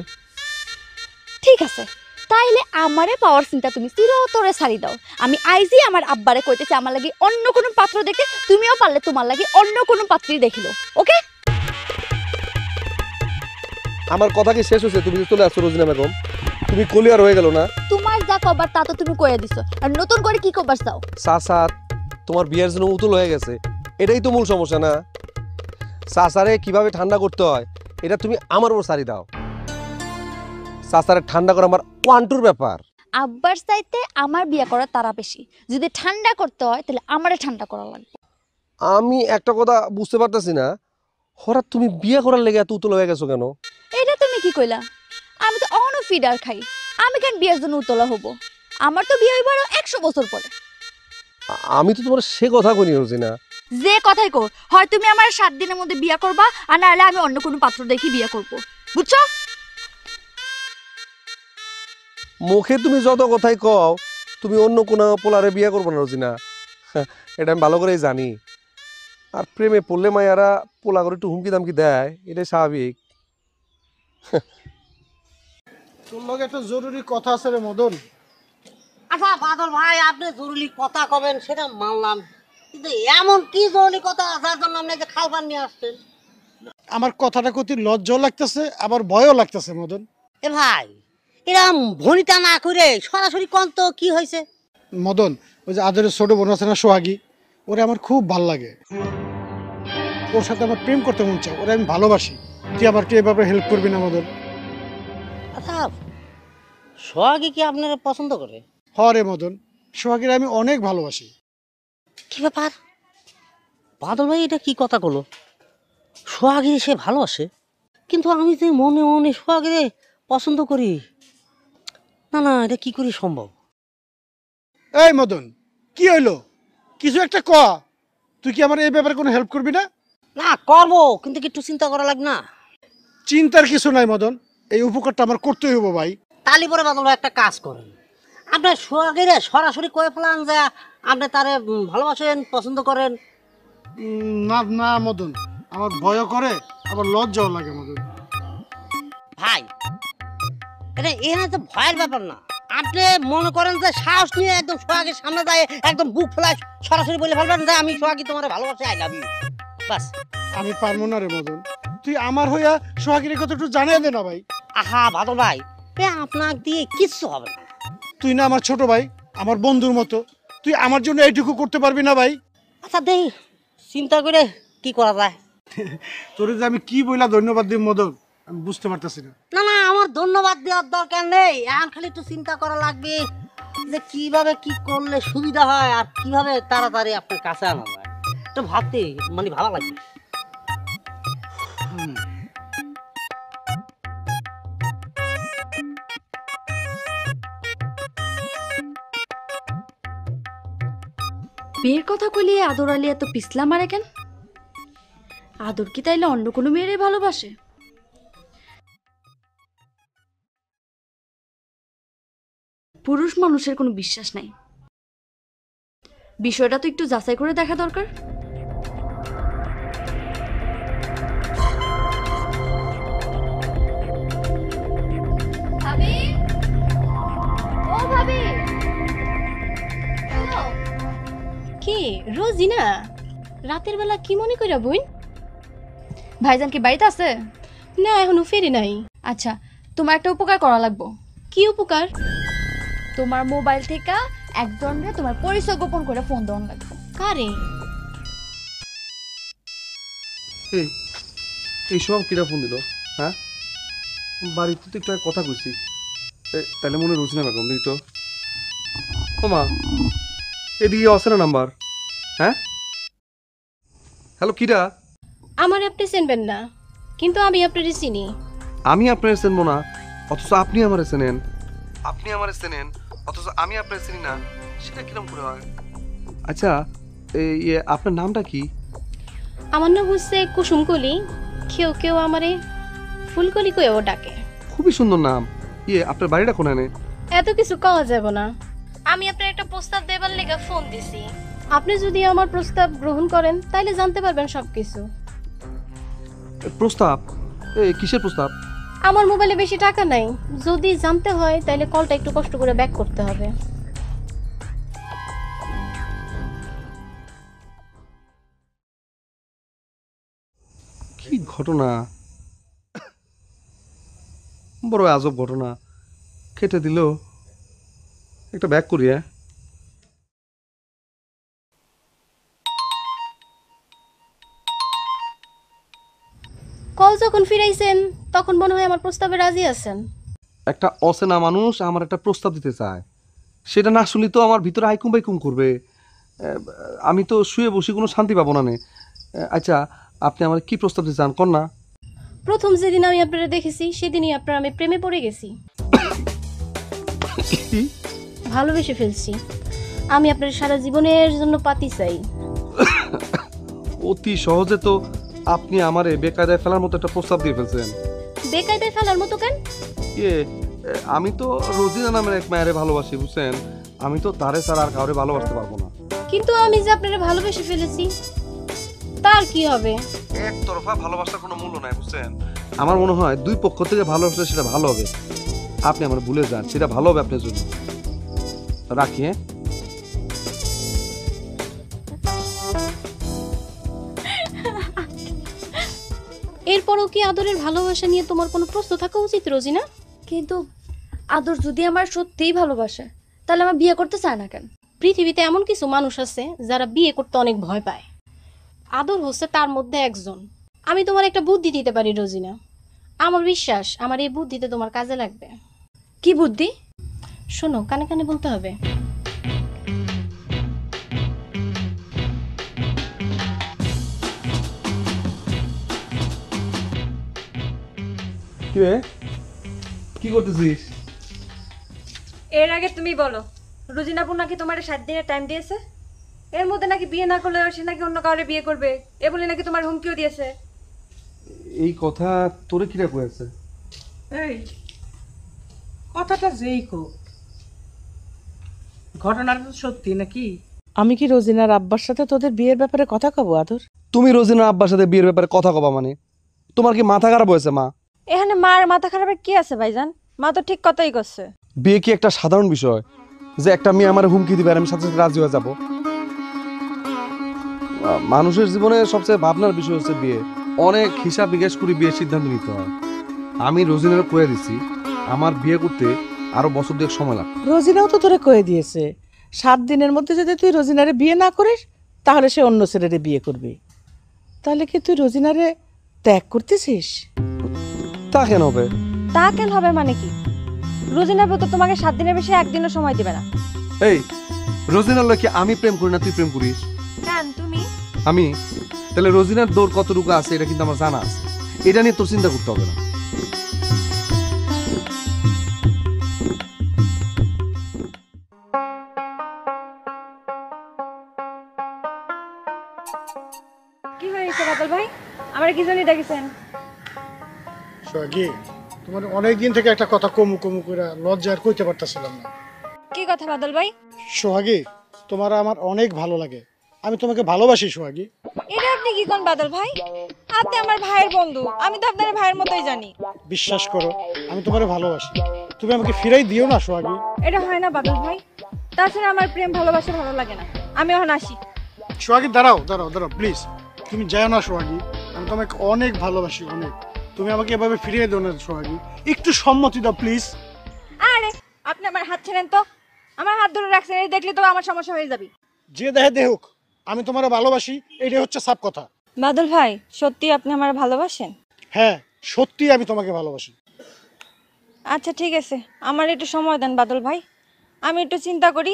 ঠিক আছে, তাইলে আমারে পাওয়ার চিন্তা তুমি চিরতরে ছাড়ি দাও। আমি আইজি আমার আব্বারে কইতেছি আমার লাগি অন্য কোনো পাত্র দেখে, তুমিও পারলে তোমার লাগি অন্য কোনো পাত্রই দেখিলো। ওকে? আমার কথা কি শেষ হয়েছে? তুমি চলে আসছো রোজিনা বেগম, তুমি ক্লিয়ার হয়ে গেল না? তোমার যা কবার তা তো তুমি কইয়া দিছো, আর নতুন করে কি কবার চাও? সাসার তোমার বিয়ের জন্য উতুল হয়ে গেছে, এটাই তো মূল সমস্যা না? সাসারে কিভাবে ঠান্ডা করতে হয় এটা তুমি আমার উপর সারি দাও। সাসারে ঠান্ডা করা আমার কোয়ান্টুর ব্যাপার। আব্বার চাইতে আমার বিয়ে করা তারা বেশি। যদি ঠান্ডা করতে হয় তাহলে আমারে ঠান্ডা করা লাগবে। আমি একটা কথা বুঝতে পারতেছি না, হঠাৎ তুমি বিয়ে করার লেগে এত উতলা হয়ে গেছো কেন? এটা তুমি কি কইলা? আমি তো অন্য ফিডার খাই, আমি কেন বিয়ের জন্য উতলা হব? আমার তো বিয়ে হইব আরো 100 বছর পরে। আমি তো তোমার সে কথা কইনি রোজিনা। যে কথাই কো, হয় তুমি আমার 7 দিনের মধ্যে বিয়ে করবা, আর না হলে আমি অন্য কোনো পাত্র দেখি বিয়ে করব। বুঝছো? মুখে তুমি যত কথাই কও, তুমি অন্য কোনো পোলারে বিয়ে করবো না রোজিনা, এটা আমি ভালো করেই জানি। আর প্রেমে পড়লে মায়ারা পোলা করে একটু হুমকি দামকি দেয়, এটাই স্বাভাবিক। তোর লগে একটা জরুরি কথা আছে রে মদন। আচ্ছা বাদল ভাই, আপনি জরুরি কথা কবেন সেটা মানলাম, কিন্তু এমন কি জরুরি কথা যার জন্য আপনি যে খালপান নিয়ে আসছেন? আমার কথাটা কতি লজ্জাও লাগতেছে আবার ভয়ও লাগতেছে মদন। এ ভাই, এরম ভনিতা না করে সরাসরি কোন তো কি হয়েছে? মদন, ওই যে আদরের ছোট বোন আছে না সোহাগী, ওরে আমার খুব ভাল লাগে, ওর সাথে আমার প্রেম করতে মন চায়, ওরে আমি ভালোবাসি। তুই আমার কি এভাবে হেল্প করবি না মদন? আচ্ছা, সোহাগী কি আপনারা পছন্দ করে? হ রে মদন, সোহাগীর আমি অনেক ভালোবাসি। কি ব্যাপার বাদল ভাই, এটা কি কথা বলো? সোহাগী সে ভালোবাসে, কিন্তু আমি যে মনে মনে সোহাগী পছন্দ করি না। না, এটা কি করে সম্ভব? এই মদন, কি হইলো? কিছু একটা ক। তুই কি আমার এই ব্যাপারে কোনো হেল্প করবি না? না করবো, কিন্তু একটু চিন্তা করা লাগ না? চিন্তার কিছু নাই মদন, এই উপকারটা আমার করতেই হবো ভাই। তালি পরে বাদল ভাই একটা কাজ করেন, আপনার সোহাগী সরাসরি কয়ে ফেলান যে আপনি তারে ভালোবাসেন, পছন্দ করেন। না না মদন, আমার ভয় করে আবার লজ্জাও লাগে মদন। ভাই, এটা এখানে তো ভয়ের ব্যাপার না। আপনি মনে করেন যে সাহস নিয়ে একদম সোহাগীর সামনে যায়, একদম বুক ফেলায় সরাসরি বলে ফেলবেন যে আমি সোহাগী তোমার ভালোবাসি, আই লাভ ইউ, বাস। আমি পারবো না রে মদন, তুই আমার হইয়া সোহাগীর কথা একটু জানিয়ে দে না ভাই। আহা বাদল ভাই, আপনাকে দিয়ে কিচ্ছু হবে না। তুই না আমার ছোট ভাই, আমার বন্ধুর মতো, তুই আমার জন্য এইটুকু করতে পারবি না ভাই? আচ্ছা দেই চিন্তা করে কি করা যায়। তোর যে আমি কি বইলা ধন্যবাদ দিই মদন, আমি বুঝতে পারতেছি না। না না, আমার ধন্যবাদ দেওয়ার দরকার নেই, এখন খালি একটু চিন্তা করা লাগবে যে কিভাবে কি করলে সুবিধা হয় আর কিভাবে তাড়াতাড়ি আপনার কাছে আনা যায়। একটু ভাবতে মানে ভালো লাগবে। বিয়ের কথা কইলে আদর আলী এত পিছলা মারে কেন? আদর কি তাইলে অন্য কোনো মেয়েরই ভালোবাসে? পুরুষ মানুষের কোনো বিশ্বাস নাই, বিষয়টা তো একটু যাচাই করে দেখা দরকার। ভাবি, ও ভাবি, কি রোজিনা, রাতের বেলা কি মনে কইরা বোন? ভাইজান কি বাড়িতে আছে? না, এখনো ফেরি নাই। আচ্ছা, তোমার একটা উপকার করা লাগবো। কি উপকার? তোমার মোবাইল থেকে একজনরে তোমার পরিচয় গোপন করে ফোন দেওয়া লাগবে। কারে? এই সব কিরা ফোন দিল? হ্যাঁ, বাড়িতে তো একটু কথা কইছি, তাহলে মনে রোজিনা বেগম দিই তো। ও মা, এদিকে অসেনা নাম্বার। হ্যাঁ, হ্যালো, কিরা? আমার আপনি চিনবেন না, কিন্তু আমি আপনারই চিনি। আমি আপনার চিনবো না অথচ আপনি আমার চেনেন, আপনি আমার চেনেন অথচ আমি আপনার চিনি না, সেটা কিরকম করে হয়? আচ্ছা, আপনার নামটা কি? আমার নাম হচ্ছে কুসুমকলি, কেউ কেউ আমারে ফুলকলি কয়েও ডাকে। খুবই সুন্দর নাম। আপনার বাড়িটা কোনানে? এত কিছু কওয়া যাব না। আমি আপনার একটা প্রস্তাব দেবার লেগে ফোন দিছি, আপনি যদি আমার প্রস্তাব গ্রহণ করেন তাহলে জানতে পারবেন সবকিছু। প্রস্তাব? কিসের প্রস্তাব? আমার মোবাইলে বেশি টাকা নাই, যদি জানতে হয় তাহলে কলটা একটু কষ্ট করে ব্যাক করতে হবে। কি ঘটনা, বড় আজব ঘটনা। কেটে দিল, একটা ব্যাক করি। কল যখন ফিরাইছেন তখন মনে হয় আমার প্রস্তাবে রাজি আছেন। একটা অচেনা মানুষ আমার একটা প্রস্তাব দিতে চায়, সেটা না শুনলে তো আমার ভিতরে আইকুম বাইকুম করবে। আমি তো শুয়ে বসে কোনো শান্তি পাবো না। আচ্ছা, আপনি আমার কি প্রস্তাব দিতে চান কর না। প্রথম যেদিন আমি আপনারা দেখেছি সেদিনই আপনার আমি প্রেমে পড়ে গেছি, ভালোবেসে ফেলছি। আমি আপনার সারা জীবনের জন্য পাতি চাই। অতি সহজে তো আপনি আমারে বেকায়দায় ফেলার মতো একটা প্রস্তাব দিয়ে ফেলছেন। বেকায়দায় ফেলার মতো কেন? আমি তো রোজিনা নামের এক মায়েরে ভালোবাসি, বুঝছেন? আমি তো তারে ছাড়া আর কাউরে ভালোবাসতে পারবো না। কিন্তু আমি যে আপনারা ভালোবেসে ফেলেছি, তার কি হবে? একতরফা ভালোবাসার কোনো মূল্য নাই, বুঝছেন? আমার মনে হয় দুই পক্ষ থেকে ভালোবাসলে সেটা ভালো হবে। আপনি আমার ভুলে যান, সেটা ভালো হবে আপনার জন্য। রাখি। এরপরও কি আদরের ভালোবাসা নিয়ে তোমার কোনো প্রশ্ন থাকা উচিত রোজিনা? কিন্তু আদর যদি আমার সত্যিই ভালোবাসে তাহলে আমার বিয়ে করতে চায় না কেন? পৃথিবীতে এমন কিছু মানুষ আছে যারা বিয়ে করতে অনেক ভয় পায়, আদর হচ্ছে তার মধ্যে একজন। আমি তোমার একটা বুদ্ধি দিতে পারি রোজিনা, আমার বিশ্বাস আমার এই বুদ্ধিতে তোমার কাজে লাগবে। কি বুদ্ধি? শোনো, কানে কানে বলতে হবে। কি করতেছিস? এর আগে তুমি বলো, রোজিনাপুর নাকি তোমার 7 দিনের টাইম দিয়েছে, এর মধ্যে নাকি বিয়ে না করলে সে নাকি অন্য কাউরে বিয়ে করবে, এ বলে নাকি তোমার হুমকিও দিয়েছে। এই কথা তোরে কিরা কয়েছে? এই কথাটা যেই কো, ঘটনাটা তো সত্যি নাকি? আমি কি রোজিনার আব্বার সাথে তোদের বিয়ের ব্যাপারে কথা কব আদর? তুমি রোজিনার আব্বার সাথে বিয়ের ব্যাপারে কথা কবা মানে? তোমার কি মাথা খারাপ হয়েছে মা? এখানে মার মাথা খারাপের কি আছে ভাইজান? মা তো ঠিক কথাই করছে। বিয়ে কি একটা সাধারণ বিষয় যে একটা মেয়ে আমার হুমকি দিবে আর আমি সাথে সাথে রাজি হয়ে যাব? মানুষের জীবনে সবচেয়ে ভাবনার বিষয় হচ্ছে বিয়ে। অনেক হিসাব নিকাশ করে বিয়ের সিদ্ধান্ত নিতে হয়। আমি রোজিনারে কয়ে দিছি আমার বিয়ে করতে আরো বছর 2 সময় লাগবে। রোজিনাও তো তোরে কয়ে দিয়েছে 7 দিনের মধ্যে যদি তুই রোজিনারে বিয়ে না করিস তাহলে সে অন্য ছেলেরে বিয়ে করবে। তাহলে কি তুই রোজিনারে ত্যাগ করতেছিস? তা কেন হবে? তা কেন হবে মানে কি? রোজিনাপুর তো তোমাকে 7 দিনের বেশি একদিনও সময় দিবে না। এই রোজিনার লোকে আমি প্রেম করি না তুই প্রেম করিস? কেন তুমি? আমি তাহলে রোজিনার দৌড় কতটুকু আছে এটা কিন্তু আমার জানা আছে, এটা নিয়ে তোর চিন্তা করতে হবে না। কি হয়েছে বাদল ভাই? আমার কি জন্য ডেকেছেন? সোহাগী, তোমার অনেক দিন থেকে একটা কথা কমু কমু করে লজ্জা আর কইতে পারতাছিলাম না। কি কথা বাদল ভাই? সোহাগী, তোমার আমার অনেক ভালো লাগে, আমি তোমাকে ভালোবাসি সোহাগী। এটা আপনি কি কোন বাদল ভাই? আপনি আমার ভাইয়ের বন্ধু, আমি তো আপনার ভাইয়ের মতোই জানি। বিশ্বাস করো, আমি তোমারে ভালোবাসি, তুমি আমাকে ফিরাই দিও না সোহাগী। এটা হয় না বাদল ভাই, তাছাড়া আমার প্রেম ভালোবাসা ভালো লাগে না, আমি এখন আসি। সোহাগী দাঁড়াও দাঁড়াও দাঁড়াও প্লিজ, তুমি যাও না সোহাগী, আমি তোমাকে অনেক ভালোবাসি অনেক। তুমি আমাকে এভাবে ফিরিয়ে দিও না সোহাগী, একটু সম্মতি দাও প্লিজ। আরে আপনি আমার হাত ছেড়েন তো, আমার হাত ধরে রাখছেন, এই দেখলে তো আমার সমস্যা হয়ে যাবে। যে দেখে দেখুক আমি তোমারে ভালোবাসি, এটাই হচ্ছে সাপ কথা। বাদল ভাই, সত্যি আপনি আমার ভালোবাসেন? হ্যাঁ সত্যি আমি তোমাকে ভালোবাসি। আচ্ছা ঠিক আছে, আমার একটু সময় দেন বাদল ভাই, আমি একটু চিন্তা করি,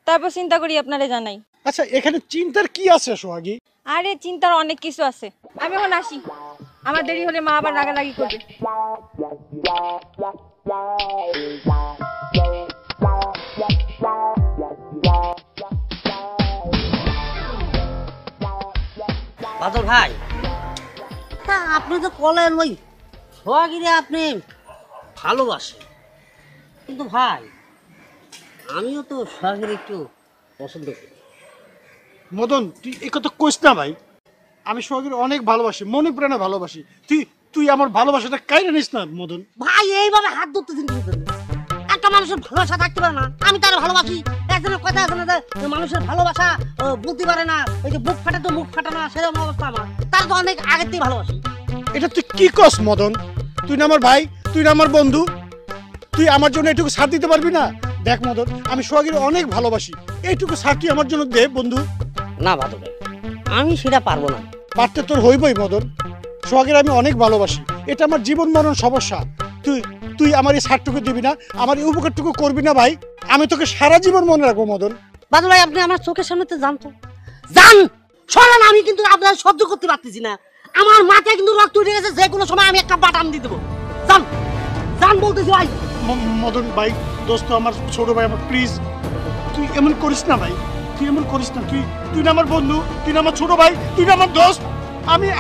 তারপর চিন্তা করি আপনারে জানাই। আচ্ছা এখানে চিন্তার কি আছে সোহাগী? আরে চিন্তার অনেক কিছু আছে, আমি এখন আসি, আমার দেরি হলে মা আবার রাগারাগি করবে। বাদল ভাই, তা আপনি তো বলেন ওই সোহাগীরে আপনি ভালোবাসেন, কিন্তু ভাই আমিও তো সোহাগীর একটু পছন্দ করি। মদন তুই এই কথা কইস না ভাই, আমি সোহাগীর অনেক ভালোবাসি, মনে প্রাণে ভালোবাসি। তুই তুই আমার ভালোবাসাটা কাইরে নিস না মদন। ভাই এইভাবে হাত ধরতে দিন একটা মানুষের ভালোবাসা থাকতে পারে না? আমি তার ভালোবাসি। একজনের কথা আছে না যে মানুষের ভালোবাসা বুঝতে পারে না, ওই যে বুক ফাটে তো মুখ ফাটে না, সেরকম অবস্থা আমার। তার তো অনেক আগের থেকে ভালোবাসি। এটা তুই কি কস মদন? তুই না আমার ভাই, তুই না আমার বন্ধু, তুই আমার জন্য এটুকু ছাড় দিতে পারবি না? দেখ মদন, আমি সোহাগীর অনেক ভালোবাসি, এইটুকু ছাড় তুই আমার জন্য দে বন্ধু। না বাদল ভাই, আমি সেটা পারবো না। পারতে তোর হইবই মদন, সোহাগীর আমি অনেক ভালোবাসি, এটা আমার জীবন মরণ সমস্যা। তুই তুই আমার এই ছাড়টুকু দিবি না, আমার এই উপকারটুকু করবি না ভাই, আমি তোকে সারা জীবন মনে রাখবো মদন। বাদল ভাই আপনি আমার চোখের সামনে তো জানতো জান শোনেন, আমি কিন্তু আপনার সহ্য করতে পারতেছি না। আমার মাথায় কিন্তু রক্ত উঠে গেছে, যে কোনো সময় আমি একটা বাটাম দিয়ে দেবো। জান জান বলতেছি ভাই। মদন ভাই, দোস্ত আমার ছোট ভাই, আমার প্লিজ তুই এমন করিস না ভাই, তুই এমন করিস না। তুই তুই না আমার বন্ধু, তুই না আমার ছোট ভাই, তুই না আমার দোস্ত।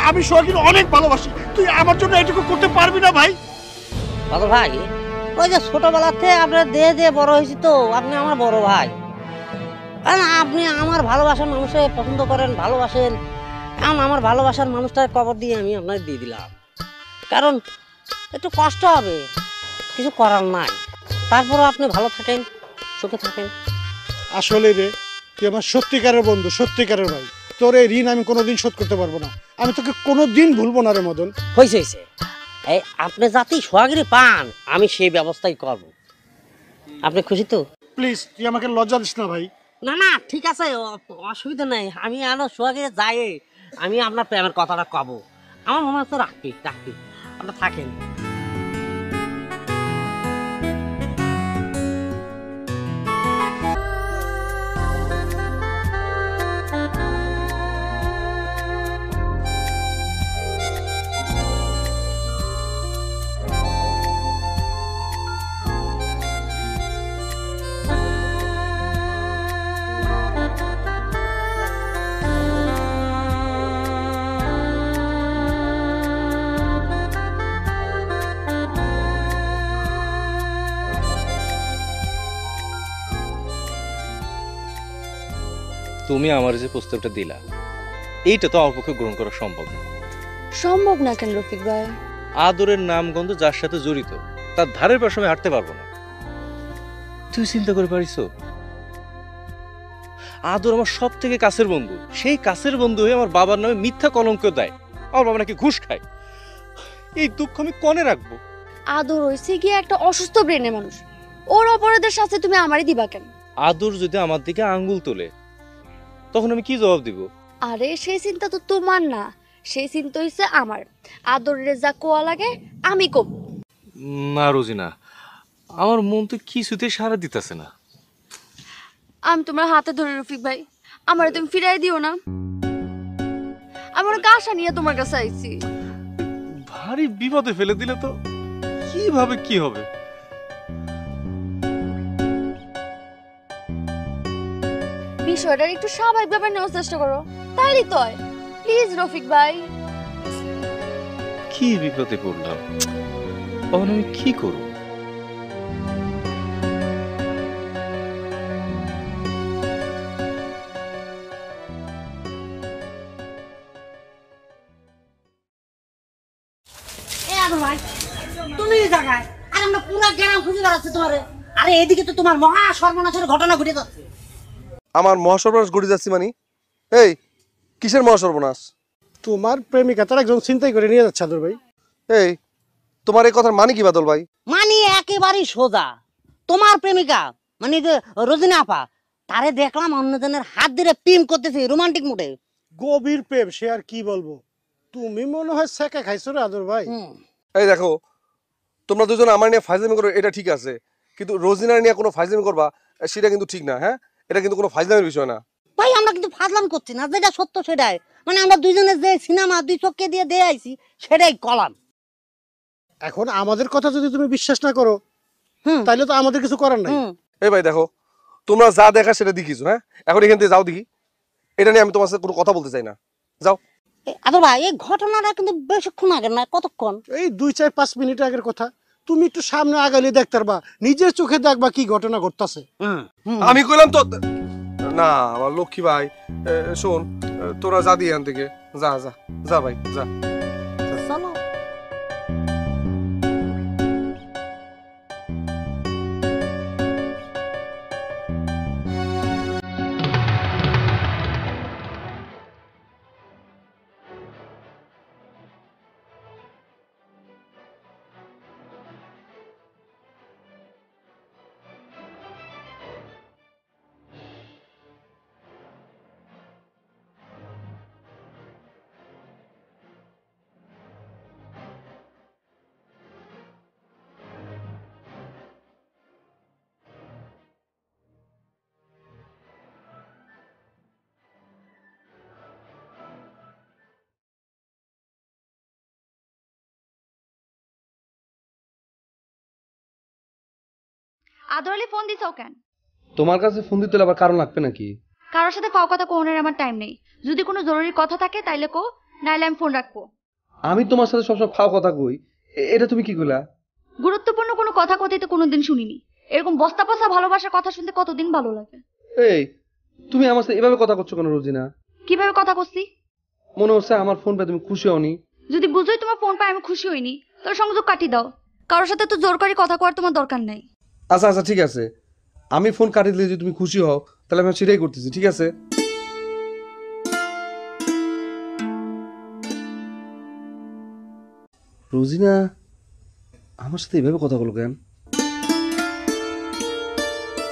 আমি সোহাগীর অনেক ভালোবাসি, তুই আমার জন্য এটুকু করতে পারবি না ভাই? বাদল ভাই ওই যে ছোটবেলাতে আপনার দিয়ে দিয়ে বড় হয়েছি, তো আপনি আমার বড় ভাই, আপনি আমার ভালোবাসার মানুষে পছন্দ করেন, ভালোবাসেন। এখন আমার ভালোবাসার মানুষটার কবর দিয়ে আমি আপনাকে দিয়ে দিলাম, কারণ একটু কষ্ট হবে, কিছু করার নাই। তারপরও আপনি ভালো থাকেন, সুখে থাকেন। আসলে রে তুই আমার সত্যিকারের বন্ধু, সত্যিকারের ভাই। তোর এই ঋণ আমি কোনোদিন শোধ করতে পারবো না, আমি তোকে কোনোদিন ভুলবো না রে মদন। হয়েছে হয়েছে, এই আপনি যাতেই সোহাগীরে পান আমি সেই ব্যবস্থাই করব। আপনি খুশি তো? প্লিজ তুই আমাকে লজ্জা দিস না ভাই। না না ঠিক আছে, অসুবিধা নাই। আমি আরো সোহাগীরে যাই, আমি আপনার প্রেমের কথাটা কব। আমার মনে হচ্ছে রাখবি রাখবি, আপনার থাকেন। তুমি আমার যে প্রস্তাবটা দিলা, এইটা তো আমার পক্ষে গ্রহণ করা সম্ভব না। সম্ভব না কেন রফিক ভাই? আদরের নামগন্ধ যার সাথে জড়িত, তার ধারের পাশে আমি হাঁটতে পারবো না। তুই চিন্তা করে পারিস? আদর আমার সব থেকে কাছের বন্ধু, সেই কাছের বন্ধু হয়ে আমার বাবার নামে মিথ্যা কলঙ্ক দেয়, আমার বাবা নাকি ঘুষ খায়। এই দুঃখ আমি কনে রাখবো? আদর হইছে গিয়ে একটা অসুস্থ ব্রেনের মানুষ, ওর অপরাধের শাস্তি তুমি আমারই দিবা কেন? আদর যদি আমার দিকে আঙ্গুল তোলে তখন আমি কি জবাব দিব? আরে সেই চিন্তা তো তোমার না, সেই চিন্তা হইছে আমার। আদরের যা কোয়া লাগে আমি কব। না রোজিনা, আমার মন তো কিছুতে সাড়া দিতেছে না। আমি তোমার হাতে ধরে রফিক ভাই, আমার তুমি ফিরাই দিও না। আমি অনেক আশা নিয়ে তোমার কাছে আইছি। ভারী বিপদে ফেলে দিলে তো, কিভাবে কি হবে? বিষয়টা একটু স্বাভাবিক ভাবে নেওয়ার চেষ্টা করো, তাইলেই তো হয়। প্লিজ রফিক ভাই। কি বিপদে পড়লাম, তখন আমি কি করব? তুমি জায়গায় আর আমরা পুরো গ্রাম খুঁজে বেড়াচ্ছি তোমারে। আরে এদিকে তো তোমার মহা সর্বনাশের ঘটনা ঘটে যাচ্ছে। আমার মহাসর্বনাশ ঘটে যাচ্ছে মানে? এই কিসের মহাসর্বনাশ? তোমার প্রেমিকা তার একজন চিন্তাই করে নিয়ে যাচ্ছে আদর ভাই। এই তোমার এই কথার মানে কি বাদল ভাই? মানে একেবারেই সোজা, তোমার প্রেমিকা মানে যে রোজিনা আপা, তারে দেখলাম অন্যজনের হাত ধরে প্রেম করতেছে রোমান্টিক মুডে। গভীর প্রেম, সে আর কি বলবো। তুমি মনে হয় সেকা খাইছো রে আদর ভাই। এই দেখো, তোমরা দুজন আমার নিয়ে ফাইজলামি করো এটা ঠিক আছে, কিন্তু রোজিনার নিয়ে কোনো ফাইজলামি করবা সেটা কিন্তু ঠিক না। হ্যাঁ, এটা কিন্তু কোনো ফাইজলামের বিষয় না ভাই। আমরা কিন্তু ফাজলাম করছি না, যেটা সত্য সেটাই। মানে আমরা দুইজনের যে সিনেমা দুই চোখকে দিয়ে দিয়ে আইছি সেটাই কলাম। এখন আমাদের কথা যদি তুমি বিশ্বাস না করো তাহলে তো আমাদের কিছু করার নাই। এই ভাই দেখো, তোমরা যা দেখা সেটা দেখিছো। হ্যাঁ, এখন এখান থেকে যাও দেখি, এটা নিয়ে আমি তোমার সাথে কোনো কথা বলতে চাই না, যাও। আদর ভাই এই ঘটনাটা কিন্তু বেশিক্ষণ আগের না, কতক্ষণ? এই 2-4-5 মিনিট আগের কথা। তুমি একটু সামনে আগালে দেখতে পারবা, নিজের চোখে দেখবা কি ঘটনা ঘটতেছে। আমি কইলাম তো না আমার লক্ষ্মী ভাই, শোন তোরা যা দিয়ে এখান থেকে, যা যা যা ভাই যা। চলো। আদরালি ফোন দিছো কেন? তোমার কাছে ফোন দিতে আবার কারণ লাগবে নাকি? কারোর সাথে ফাও কথা কোনের আমার টাইম নেই। যদি কোনো জরুরি কথা থাকে তাইলে কো, নাইলে আমি ফোন রাখবো। আমি তোমার সাথে সবসময় ফাও কথা কই, এটা তুমি কি কইলা? গুরুত্বপূর্ণ কোনো কথা কইতে তো কোনোদিন শুনিনি। এরকম বস্তা পচা ভালোবাসার কথা শুনতে কতদিন ভালো লাগে। এই তুমি আমার সাথে এভাবে কথা করছো কেন রোজিনা? কিভাবে কথা কইছি? মনে হচ্ছে আমার ফোন পেয়ে তুমি খুশি হওনি। যদি বুঝোই তোমার ফোন পাই আমি খুশি হইনি, তোর সংযোগ কাটি দাও। কারোর সাথে তো জোর করে কথা কওয়ার তোমার দরকার নাই। আচ্ছা আচ্ছা ঠিক আছে, আমি ফোন কাটি দিলে যদি তুমি খুশি হও তাহলে আমি সেটাই করতেছি, ঠিক আছে? রোজিনা আমার সাথে এভাবে কথা বলো কেন?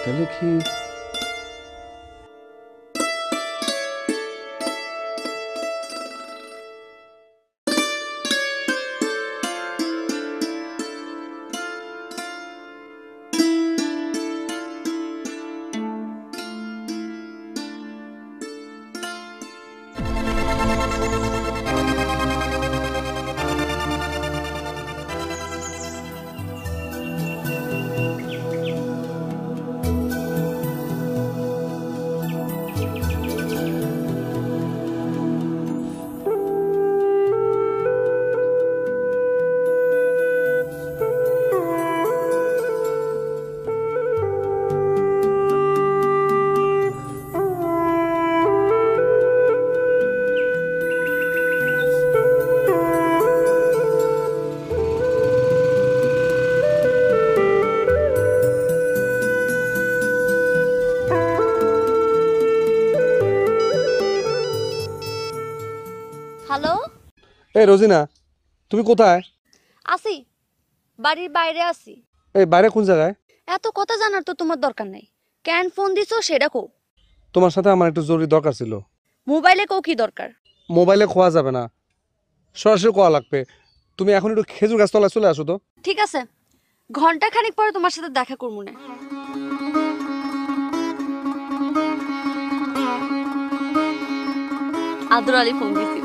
তাহলে কি হ্যালো, এই রোজিনা তুমি কোথায়? আসি, বাড়ির বাইরে আসি। এই বাইরে কোন জায়গায়? এত কথা জানার তো তোমার দরকার নাই। কেন ফোন দিছো সেটা কও। তোমার সাথে আমার একটু জরুরি দরকার ছিল। মোবাইলে কও কি দরকার? মোবাইলে খোয়া যাবে না, সরাসরি কোয়া লাগবে। তুমি এখন একটু খেজুর গাছ তলায় চলে আসো তো। ঠিক আছে, ঘন্টা খানিক পরে তোমার সাথে দেখা করবো না। আদর আলী ফোন দিছিল।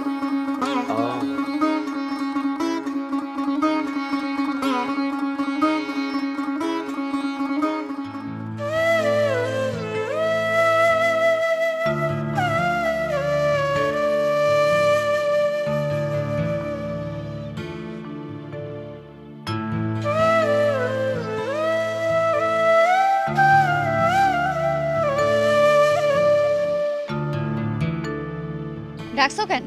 ডাকছো কেন?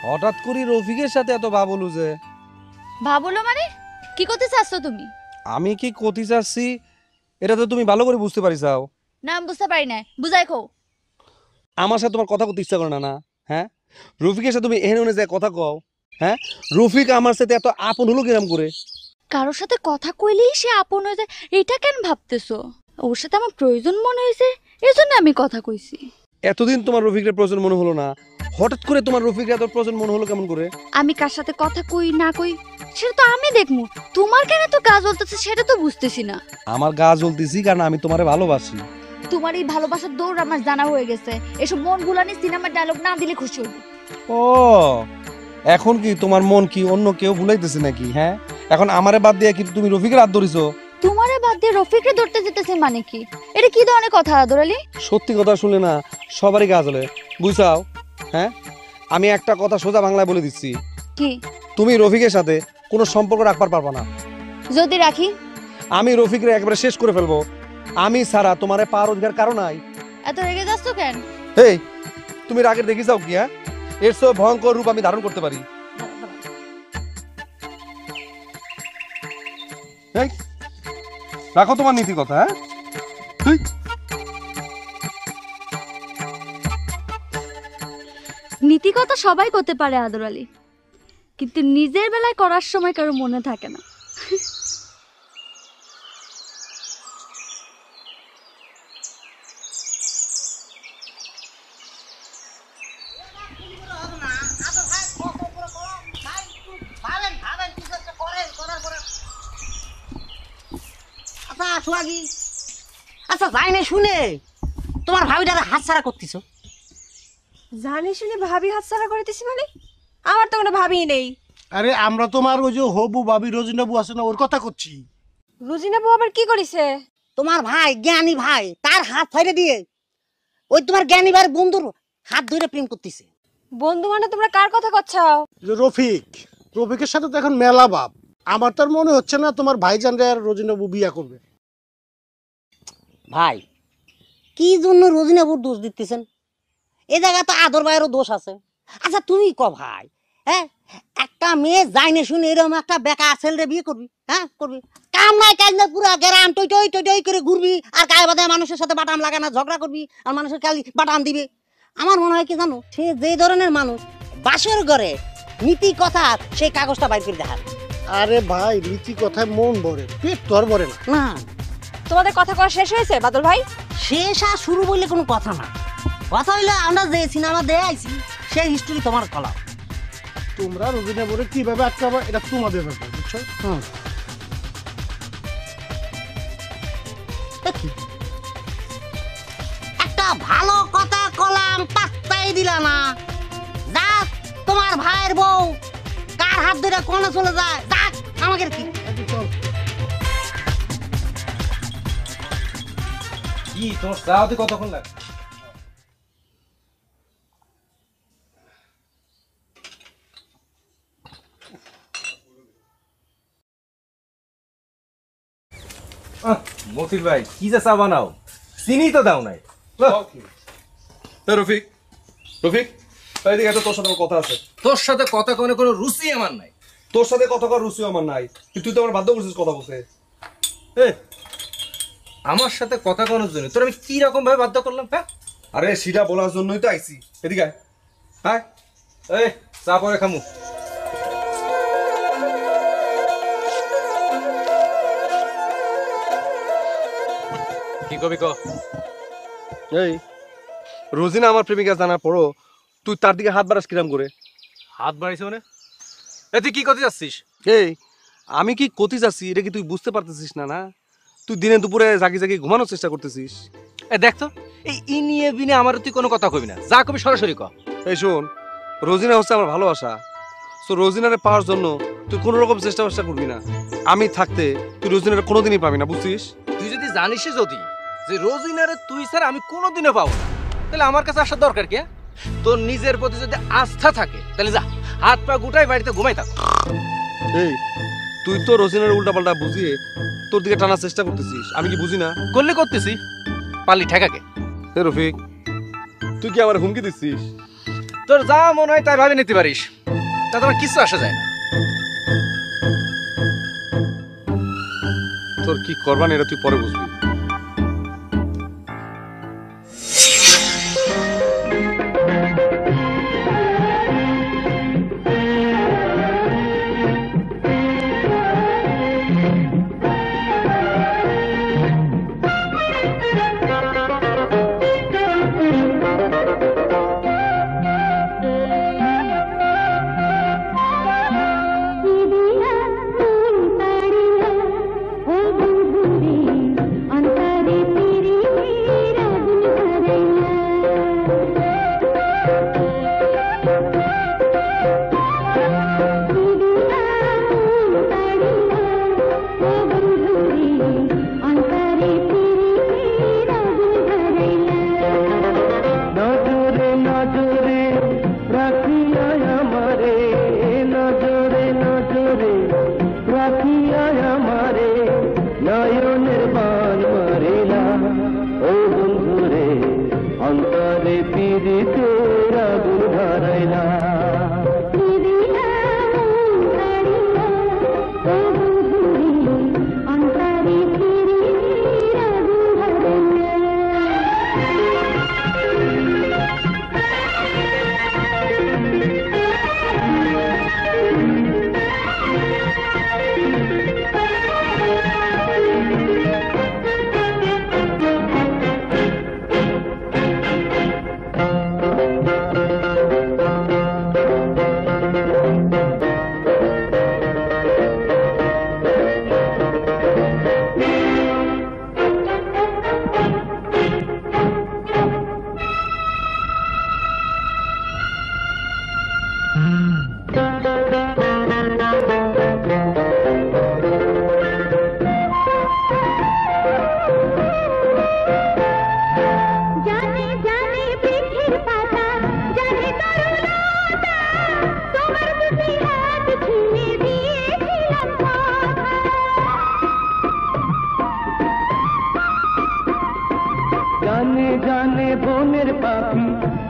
হঠাৎ করে রফিকের সাথে এত ভাবলু যে? ভাবলো মানে কি করতে চাচ্ছ তুমি? আমি কি করতে চাচ্ছি এটা তো তুমি ভালো করে বুঝতে পারিসাও। না আমি বুঝতে পারি না, বুঝাই কও। আমার সাথে তোমার কথা বলতে ইচ্ছা করে না না? হ্যাঁ, রফিকের সাথে তুমি এখানে যে কথা কও, হ্যাঁ রফিক আমার সাথে এত আপন হলো কিরম করে? কারোর সাথে কথা কইলেই সে আপন হয়ে যায়, এটা কেন ভাবতেছো? ওর সাথে আমার প্রয়োজন মনে হয়েছে, এজন্য আমি কথা কইছি। এতদিন তোমার রফিকের প্রয়োজন মনে হলো না, হঠাৎ করে তোমার রফিকের এত প্রয়োজন মনে হলো কেমন করে? আমি কার সাথে কথা কই না কই সেটা তো আমি দেখমু, তোমার কেন তো কাজ চলতেছে সেটা তো বুঝতেছি না। আমার গা জ্বলতেছি কারণ আমি তোমারে ভালোবাসি। তোমার এই ভালোবাসার দৌড় আমার জানা হয়ে গেছে। এসব মন ভুলানি সিনেমার ডায়লগ না দিলে খুশি হইব। ও এখন কি তোমার মন কি অন্য কেউ ভুলাইতেছে নাকি? হ্যাঁ, এখন আমারে বাদ দিয়ে কি তুমি রফিকের হাত ধরিছো? তোমারে বাদ দিয়ে রফিককে ধরতে যেতেছে মানে কি? এটা কি ধরনের কথা আদরালি? সত্যি কথা শুনলে না সবারই গা জ্বলে, বুঝছাও? হ্যাঁ, আমি একটা কথা সোজা বাংলায় বলে দিচ্ছি, কি? তুমি রফিকের সাথে কোনো সম্পর্ক রাখবার পারবা না। যদি রাখি? আমি রফিকরে একেবারে শেষ করে ফেলবো। আমি ছাড়া তোমারে পাওয়ার অধিকার কারো নাই। এত রেগে যাচ্ছ কেন? এই তুমি রাগের দেখি যাও কি? হ্যাঁ, এর সব ভয়ঙ্কর রূপ আমি ধারণ করতে পারি। এই রাখো তোমার নীতি কথা। হ্যাঁ, নীতি কথা সবাই করতে পারে আদর আলী, কিন্তু নিজের বেলায় করার সময় কারো মনে থাকে না। আচ্ছা যাই না শুনে তোমার ভাবিটারে হাতছাড়া করতেছ? জানি শুনে ভাবি হাতছাড়া করতেছি মানে? আমার তো কোনো ভাবি নেই। আরে আমরা তোমার ওই যে হবু ভাবি রোজিনাবু আছে না, ওর কথা করছি। রোজিনাবু আবার কি করেছে? তোমার ভাই জ্ঞানী ভাই তার হাত ছাইড়ে দিয়ে ওই তোমার জ্ঞানী ভাইয়ের বন্ধুর হাত ধরে প্রেম করতেছে। বন্ধু মানে তোমরা কার কথা করছাও? রফিকের সাথে তো এখন মেলা ভাব। আমার তার মনে হচ্ছে না তোমার ভাইজানরে আর রোজিনাবু বিয়া করবে। ভাই কি জন্য রোজিনাবুর দোষ দিতেছেন? এ জায়গায় তো আদর ভাইয়েরও দোষ আছে। আচ্ছা তুমি ক ভাই, হ্যাঁ একটা মেয়ে যাইনে শুনে এরকম একটা বেকা ছেলে বিয়ে করবি? হ্যাঁ করবি? কাম নাই কাজ নাই, পুরা গ্রাম টই টই টই টই করে ঘুরবি আর গায়ে বাঁধে মানুষের সাথে বাটাম লাগানা ঝগড়া করবি আর মানুষের খালি বাটাম দিবে। আমার মনে হয় কি জানো, সে যে ধরনের মানুষ বাসর ঘরে নীতি কথা সেই কাগজটা বাইর করে দেখার। আরে ভাই নীতি কথায় মন ভরে, পেট তোর ভরে না। না তোমাদের কথা কওয়া শেষ হয়েছে বাদল ভাই? শেষ আর শুরু বললে কোনো কথা না। কথা হইলে আমরা যে সিনেমা দিয়ে আইছি সেই হিস্টোরি তোমার কলা। তোমরা রোজিনাবুরে কিভাবে আটকাবা এটা তোমাদের ব্যাপার, বুঝছো? একটা ভালো কথা কলাম পাত্তাই দিলা না। যাক তোমার ভাইয়ের বউ কার হাত ধরে কোনে চলে যায়, যাক আমাকে কি কি তোমার চাওয়াতে কতক্ষণ লাগে? মতির ভাই কি যে চা বানাও, চিনি তো দাও নাই। রফিক রফিক এদিকে তোর সাথে কথা আছে। তোর সাথে কথা কোনো কোনো রুচি আমার নাই। তোর সাথে কথা কর রুচি আমার নাই, তুই তো আমার বাধ্য করছিস কথা বলতে। আমার সাথে কথা কনোর জন্য তোর আমি কি রকম ভাবে বাধ্য করলাম? হ্যাঁ আরে সেটা বলার জন্যই তো আইছি। এদিকে হ্যাঁ, এই চা পরে খামু। কি কবি ক? এই রোজিনা আমার প্রেমিকা জানার পরও তুই তার দিকে হাত বাড়াস কিরাম করে? হাত বাড়াইছে মানে? তুই কি করতে যাচ্ছিস? এই আমি কি করতে যাচ্ছি এটা কি তুই বুঝতে পারতেছিস না? না তুই দিনে দুপুরে জাগি জাগি ঘুমানোর চেষ্টা করতেছিস। দেখ তো এই নিয়ে বিনে আমার তুই কোনো কথা কবি না, যা কবি সরাসরি ক। এই শোন, রোজিনা হচ্ছে আমার ভালোবাসা। তো রোজিনারে পাওয়ার জন্য তুই কোনো রকম চেষ্টা করবি না। আমি থাকতে তুই রোজিনারে কোনোদিনই পাবি না, বুঝছিস? তুই যদি জানিস যদি যে রোজিনারে তুই স্যার আমি কোনোদিনও পাবো না, তাহলে আমার কাছে আসার দরকার কি? তোর নিজের প্রতি যদি আস্থা থাকে তাহলে যা হাত পা গুটাই বাড়িতে ঘুমাই থাক। এই তুই তো রোজিনার উল্টাপাল্টা বুঝিয়ে তোর দিকে টানার চেষ্টা করতেছিস, আমি কি বুঝি না? করলে করতেছি, পালি ঠেকাকে। রফিক তুই কি আমার হুমকি দিচ্ছিস? তোর যা মনে হয় তাই ভাবে নিতে পারিস, তাতে আমার কিছু আসা যায় না। তোর কি করবান এটা তুই পরে বুঝবি।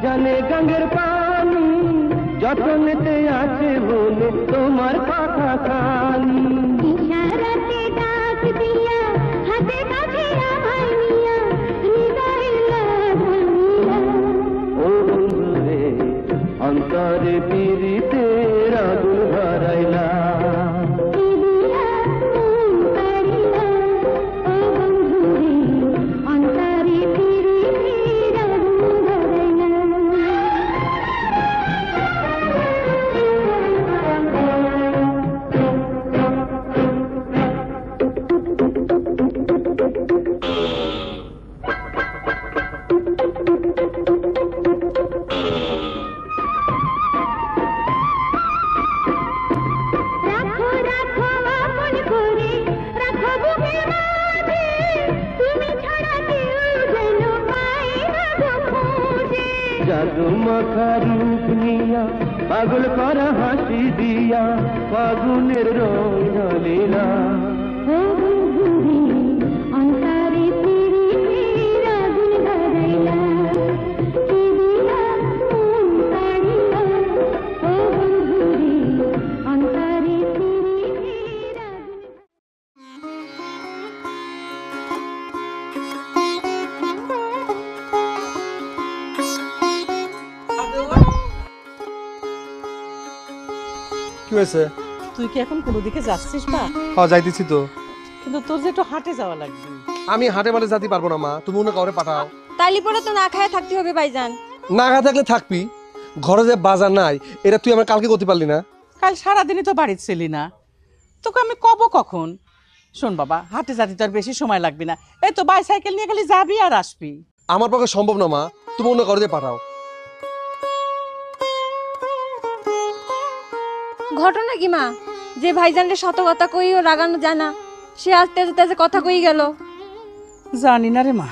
জানে গঙ্গের পানি যতনেতে আছে বলে তোমার কথা খালি ইশারাতে ডাক দিয়া হাতে কাছে আমায় নিয়া হৃদয়ে লাগাইয়া ও বন্ধুরে অন্তরে পিরিতের আগুন ধরাইলা পাগল করা হাসি দিয়া ফাগুনের রং ঢালিলা অন্তরে পিরিতের আগুন ধরাইলা অন্তরে কি হয়েছে? তুই কি এখন কোনো দিকে যাচ্ছিস বা? হ্যাঁ যাইতেছি তো। কিন্তু তোর যে একটু হাটে যাওয়া লাগবে। আমি হাটে মাঠে যেতে পারবো না মা, তুমি অন্য কাউরে পাঠাও। তাইলে পরে তো না খায় থাকতে হবে ভাইজান। না খায় থাকলে থাকবি, ঘরে যে বাজার নাই এটা তুই আমার কালকে করতে পারলি না? কাল সারাদিনই তো বাড়িতে ছিলি না, তোকে আমি কব কখন? শোন বাবা, হাটে যেতে তো আর বেশি সময় লাগবে না, এই তো বাইসাইকেল নিয়ে খালি যাবি আর আসবি। আমার পক্ষে সম্ভব না মা, তুমি অন্য কাউরে দিয়ে পাঠাও। ঘটনা কি মা, যে ভাইজানরে শত কথা কইও রাগানো জানা, সে আস্তে আস্তে কথা কই গেল। জানি না রে মা।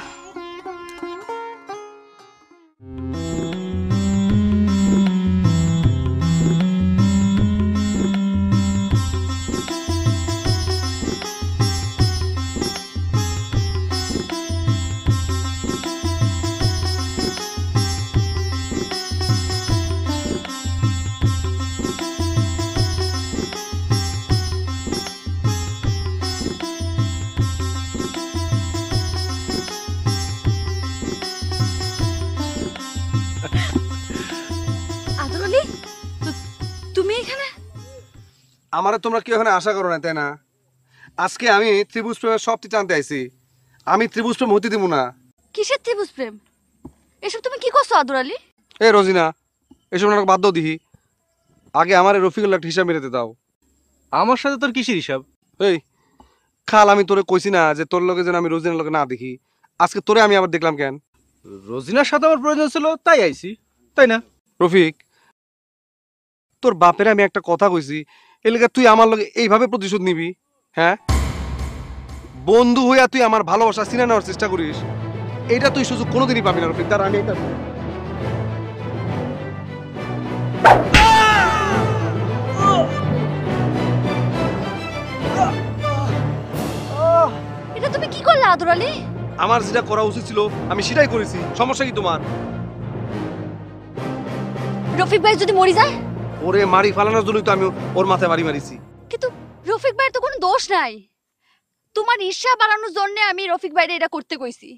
আমারে তোমরা কি ওখানে আশা করো না, তাই না? আজকে আমি ত্রিভুজ প্রেমের সবটি জানতে আইছি। আমি ত্রিভুজ প্রেম হতে দিব না। কিসের ত্রিভুজ প্রেম? এসব তুমি কি করছো আদর আলী? এ রোজিনা, এসব নাটক বাদ দাও দিহি। আগে আমার রফিকুল একটা হিসাব মেরে দাও। আমার সাথে তোর কিসের হিসাব? এই খাল, আমি তোরে কইছি না যে তোর লগে যেন আমি রোজিনার লগে না দেখি? আজকে তোরে আমি আবার দেখলাম কেন? রোজিনার সাথে আমার প্রয়োজন ছিল তাই আইছি, তাই না? রফিক, তোর বাপের আমি একটা কথা কইছি, এলাকা তুই আমার লগে এইভাবে প্রতিশোধ নিবি? হ্যাঁ, বন্ধু হইয়া তুই আমার ভালোবাসা চিনে নেওয়ার চেষ্টা করিস, এইটা তুই সুযোগ কোনোদিনই পাবি না রফিক। তার আমি এটা এটা তুমি কি করলে আদর আলী? আমার যেটা করা উচিত ছিল আমি সেটাই করেছি। সমস্যা কি তোমার? রফিক ভাই যদি মরে যায়? ওরে মারি ফালানোর জন্যই তো আমি ওর মাথায় বাড়ি মারিছি। কিন্তু রফিক ভাইয়ের তো কোনো দোষ নাই। তোমার ঈর্ষা বাড়ানোর জন্য আমি রফিক ভাইরে এটা করতে কইছি,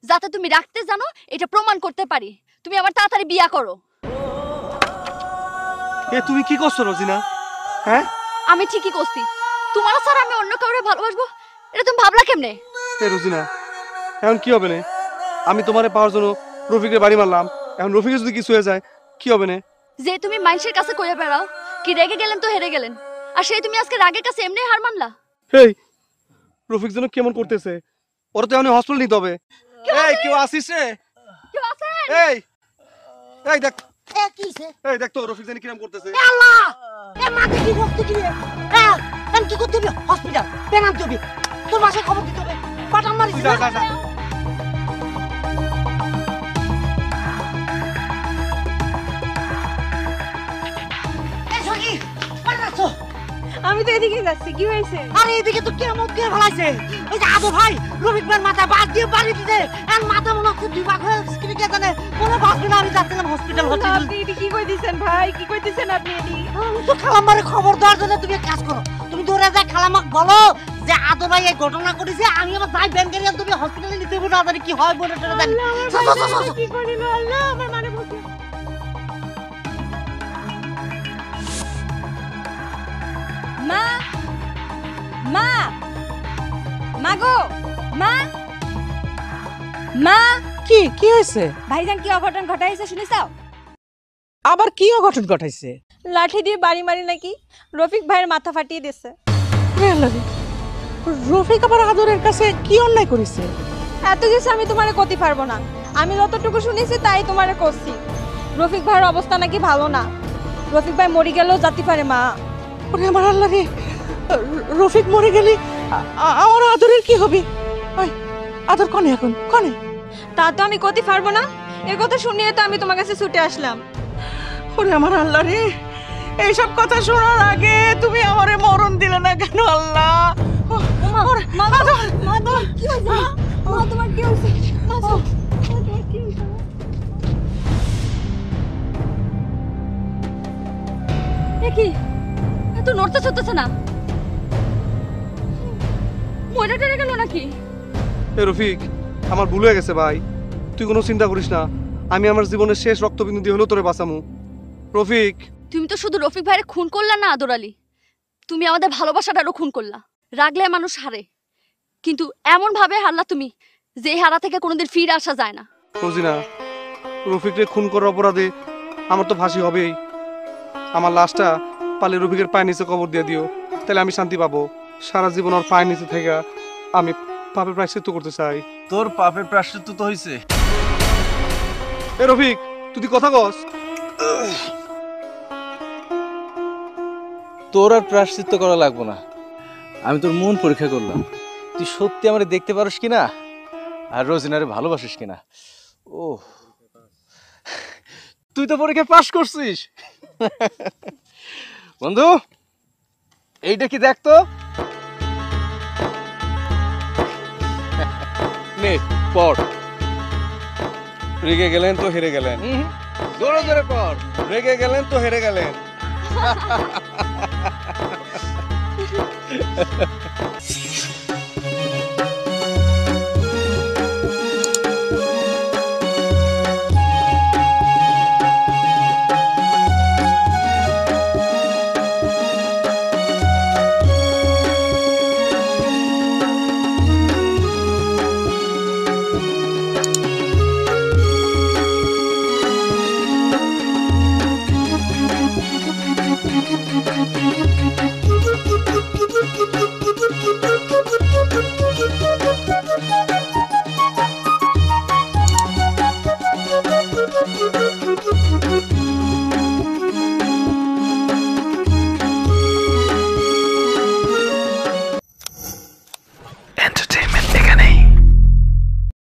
যাতে তুমি রাখতে জানো, এটা প্রমাণ করতে পারি। তুমি আবার তাড়াতাড়ি বিয়া করো। এ তুমি কি করছো রোজিনা? হ্যাঁ, আমি ঠিকই করছি। তোমার ছাড়া আমি অন্য কাউরে ভালোবাসবো এটা তুমি ভাবলা কেমনে? এ রোজিনা, এখন কি হবে না? আমি তোমারে পাওয়ার জন্য রফিকের বাড়ি মারলাম, এখন রফিকের যদি কিছু হয়ে যায় কি হবে না? যে তুমি মানুষের কাছে কইয়া বেড়াও কি রেগে গেলেন তো হেরে গেলেন, আর সেই তুমি আজকে রাগের কাছে এমনি হার মানলা? এই রফিক যেন কেমন করতেছে, ওর তো এখন হসপিটাল নিতে হবে। এই কেউ আসিস রে? কেউ আছেন? এই এই দেখ, এ কিছে? এই দেখ তো রফিক জানি কিরকম করতেছে। এ আল্লাহ, এ মাকে কি রক্ত কি রে? আমি কি করতে হবে? হসপিটাল পেনাম দিবি, তোর বাসায় খবর দিতে হবে। পাঠান মারিস যা যা যা। আমি তো এদিকে যাচ্ছি, কি হয়েছে? আরে এদিকে তো কেমন কে ভালাইছে, ওই যে আদর ভাই রফিক ভাইয়ের মাথা বাদ দিয়ে বাড়ি দিতে, আর মাথা মনে হচ্ছে দুই ভাগ হয়ে স্ক্রিনে কে জানে কোনো ভাববে না। আমি যাচ্ছিলাম হসপিটাল আপনি এটি কি কইতেছেন ভাই, কি কইতেছেন আপনি এটি? তো খালাম্মারে খবর দেওয়ার জন্য তুমি এক কাজ করো, তুমি দৌড়ে যা খালাম্মাকে বলো যে আদর ভাই এই ঘটনা করেছে, আমি আমার যাই ব্যাংকের তুমি হসপিটালে নিতে হবে, না জানি কি হয় বলে টলে জানি। কি করিল আল্লাহ, আমার মানে বলছে মা, মা, মা গো, মা, মা। কি কি হয়েছে? ভাইজান কি অঘটন ঘটাইছে শুনিছাও? আবার কি অঘটন ঘটাইছে? লাঠি দিয়ে বাড়ি মারি নাকি রফিক ভাইয়ের মাথা ফাটিয়ে দিয়েছে। রফিক আবার আদরের কাছে কি অন্যায় করেছে? এত কিছু আমি তোমারে করতে পারবো না, আমি যতটুকু শুনেছি তাই তোমারে করছি। রফিক ভাইয়ের অবস্থা নাকি ভালো না, রফিক ভাই মরে গেলেও যেতে পারে মা। ওরে আমার আল্লাহ রে, রফিক মরে গেলে আমার আদরের কি হবে? আদর কনে এখন কনে? তা তো আমি করতে পারবো না, এর কথা শুনিয়ে তো আমি তোমার কাছে ছুটে আসলাম। ওরে আমার আল্লাহ রে, এইসব কথা শোনার আগে তুমি আমারে মরণ দিলে না কেন আল্লাহ? কি হয়েছে মা, তোমার কি হয়েছে? কি এত নড়তে চড়তেছে না, মরে টরে গেল নাকি? এ রফিক, আমার ভুল হয়ে গেছে ভাই, তুই কোনো চিন্তা করিস না, আমি আমার জীবনের শেষ রক্তবিন্দু দিয়ে হলেও তোরে বাঁচামু। রফিক, তুমি তো শুধু রফিক ভাইয়ের খুন করলা না আদর আলী, তুমি আমাদের ভালোবাসাটারও খুন করলা। রাগলে মানুষ হারে, কিন্তু এমন ভাবে হারলা তুমি যে হারা থেকে কোনোদিন ফিরে আসা যায় না। রোজিনা, রফিককে খুন করার অপরাধে আমার তো ফাঁসি হবেই। আমার লাশটা পালে রফিকের পায়ের নিচে কবর দিয়ে দিও, তাহলে আমি শান্তি পাবো। সারা জীবন ওর পায়ের নিচে থেকে আমি পাপের প্রায়শ্চিত্ত করতে চাই। তোর পাপের প্রায়শ্চিত্ত তো হইছে। এ রফিক, তুই কথা কস। তোর আর প্রায়শ্চিত্ত করা লাগবো না, আমি তোর মন পরীক্ষা করলাম, তুই সত্যি আমারে দেখতে পারিস কিনা আর রোজিনারে ভালোবাসিস কিনা। ও, তুই তো পরীক্ষা পাস করছিস। বন্ধু, এইটা কি দেখতো? নে পড়। রেগে গেলেন তো হেরে গেলেন, জোরে জোরে পড়। রেগে গেলেন তো হেরে গেলেন।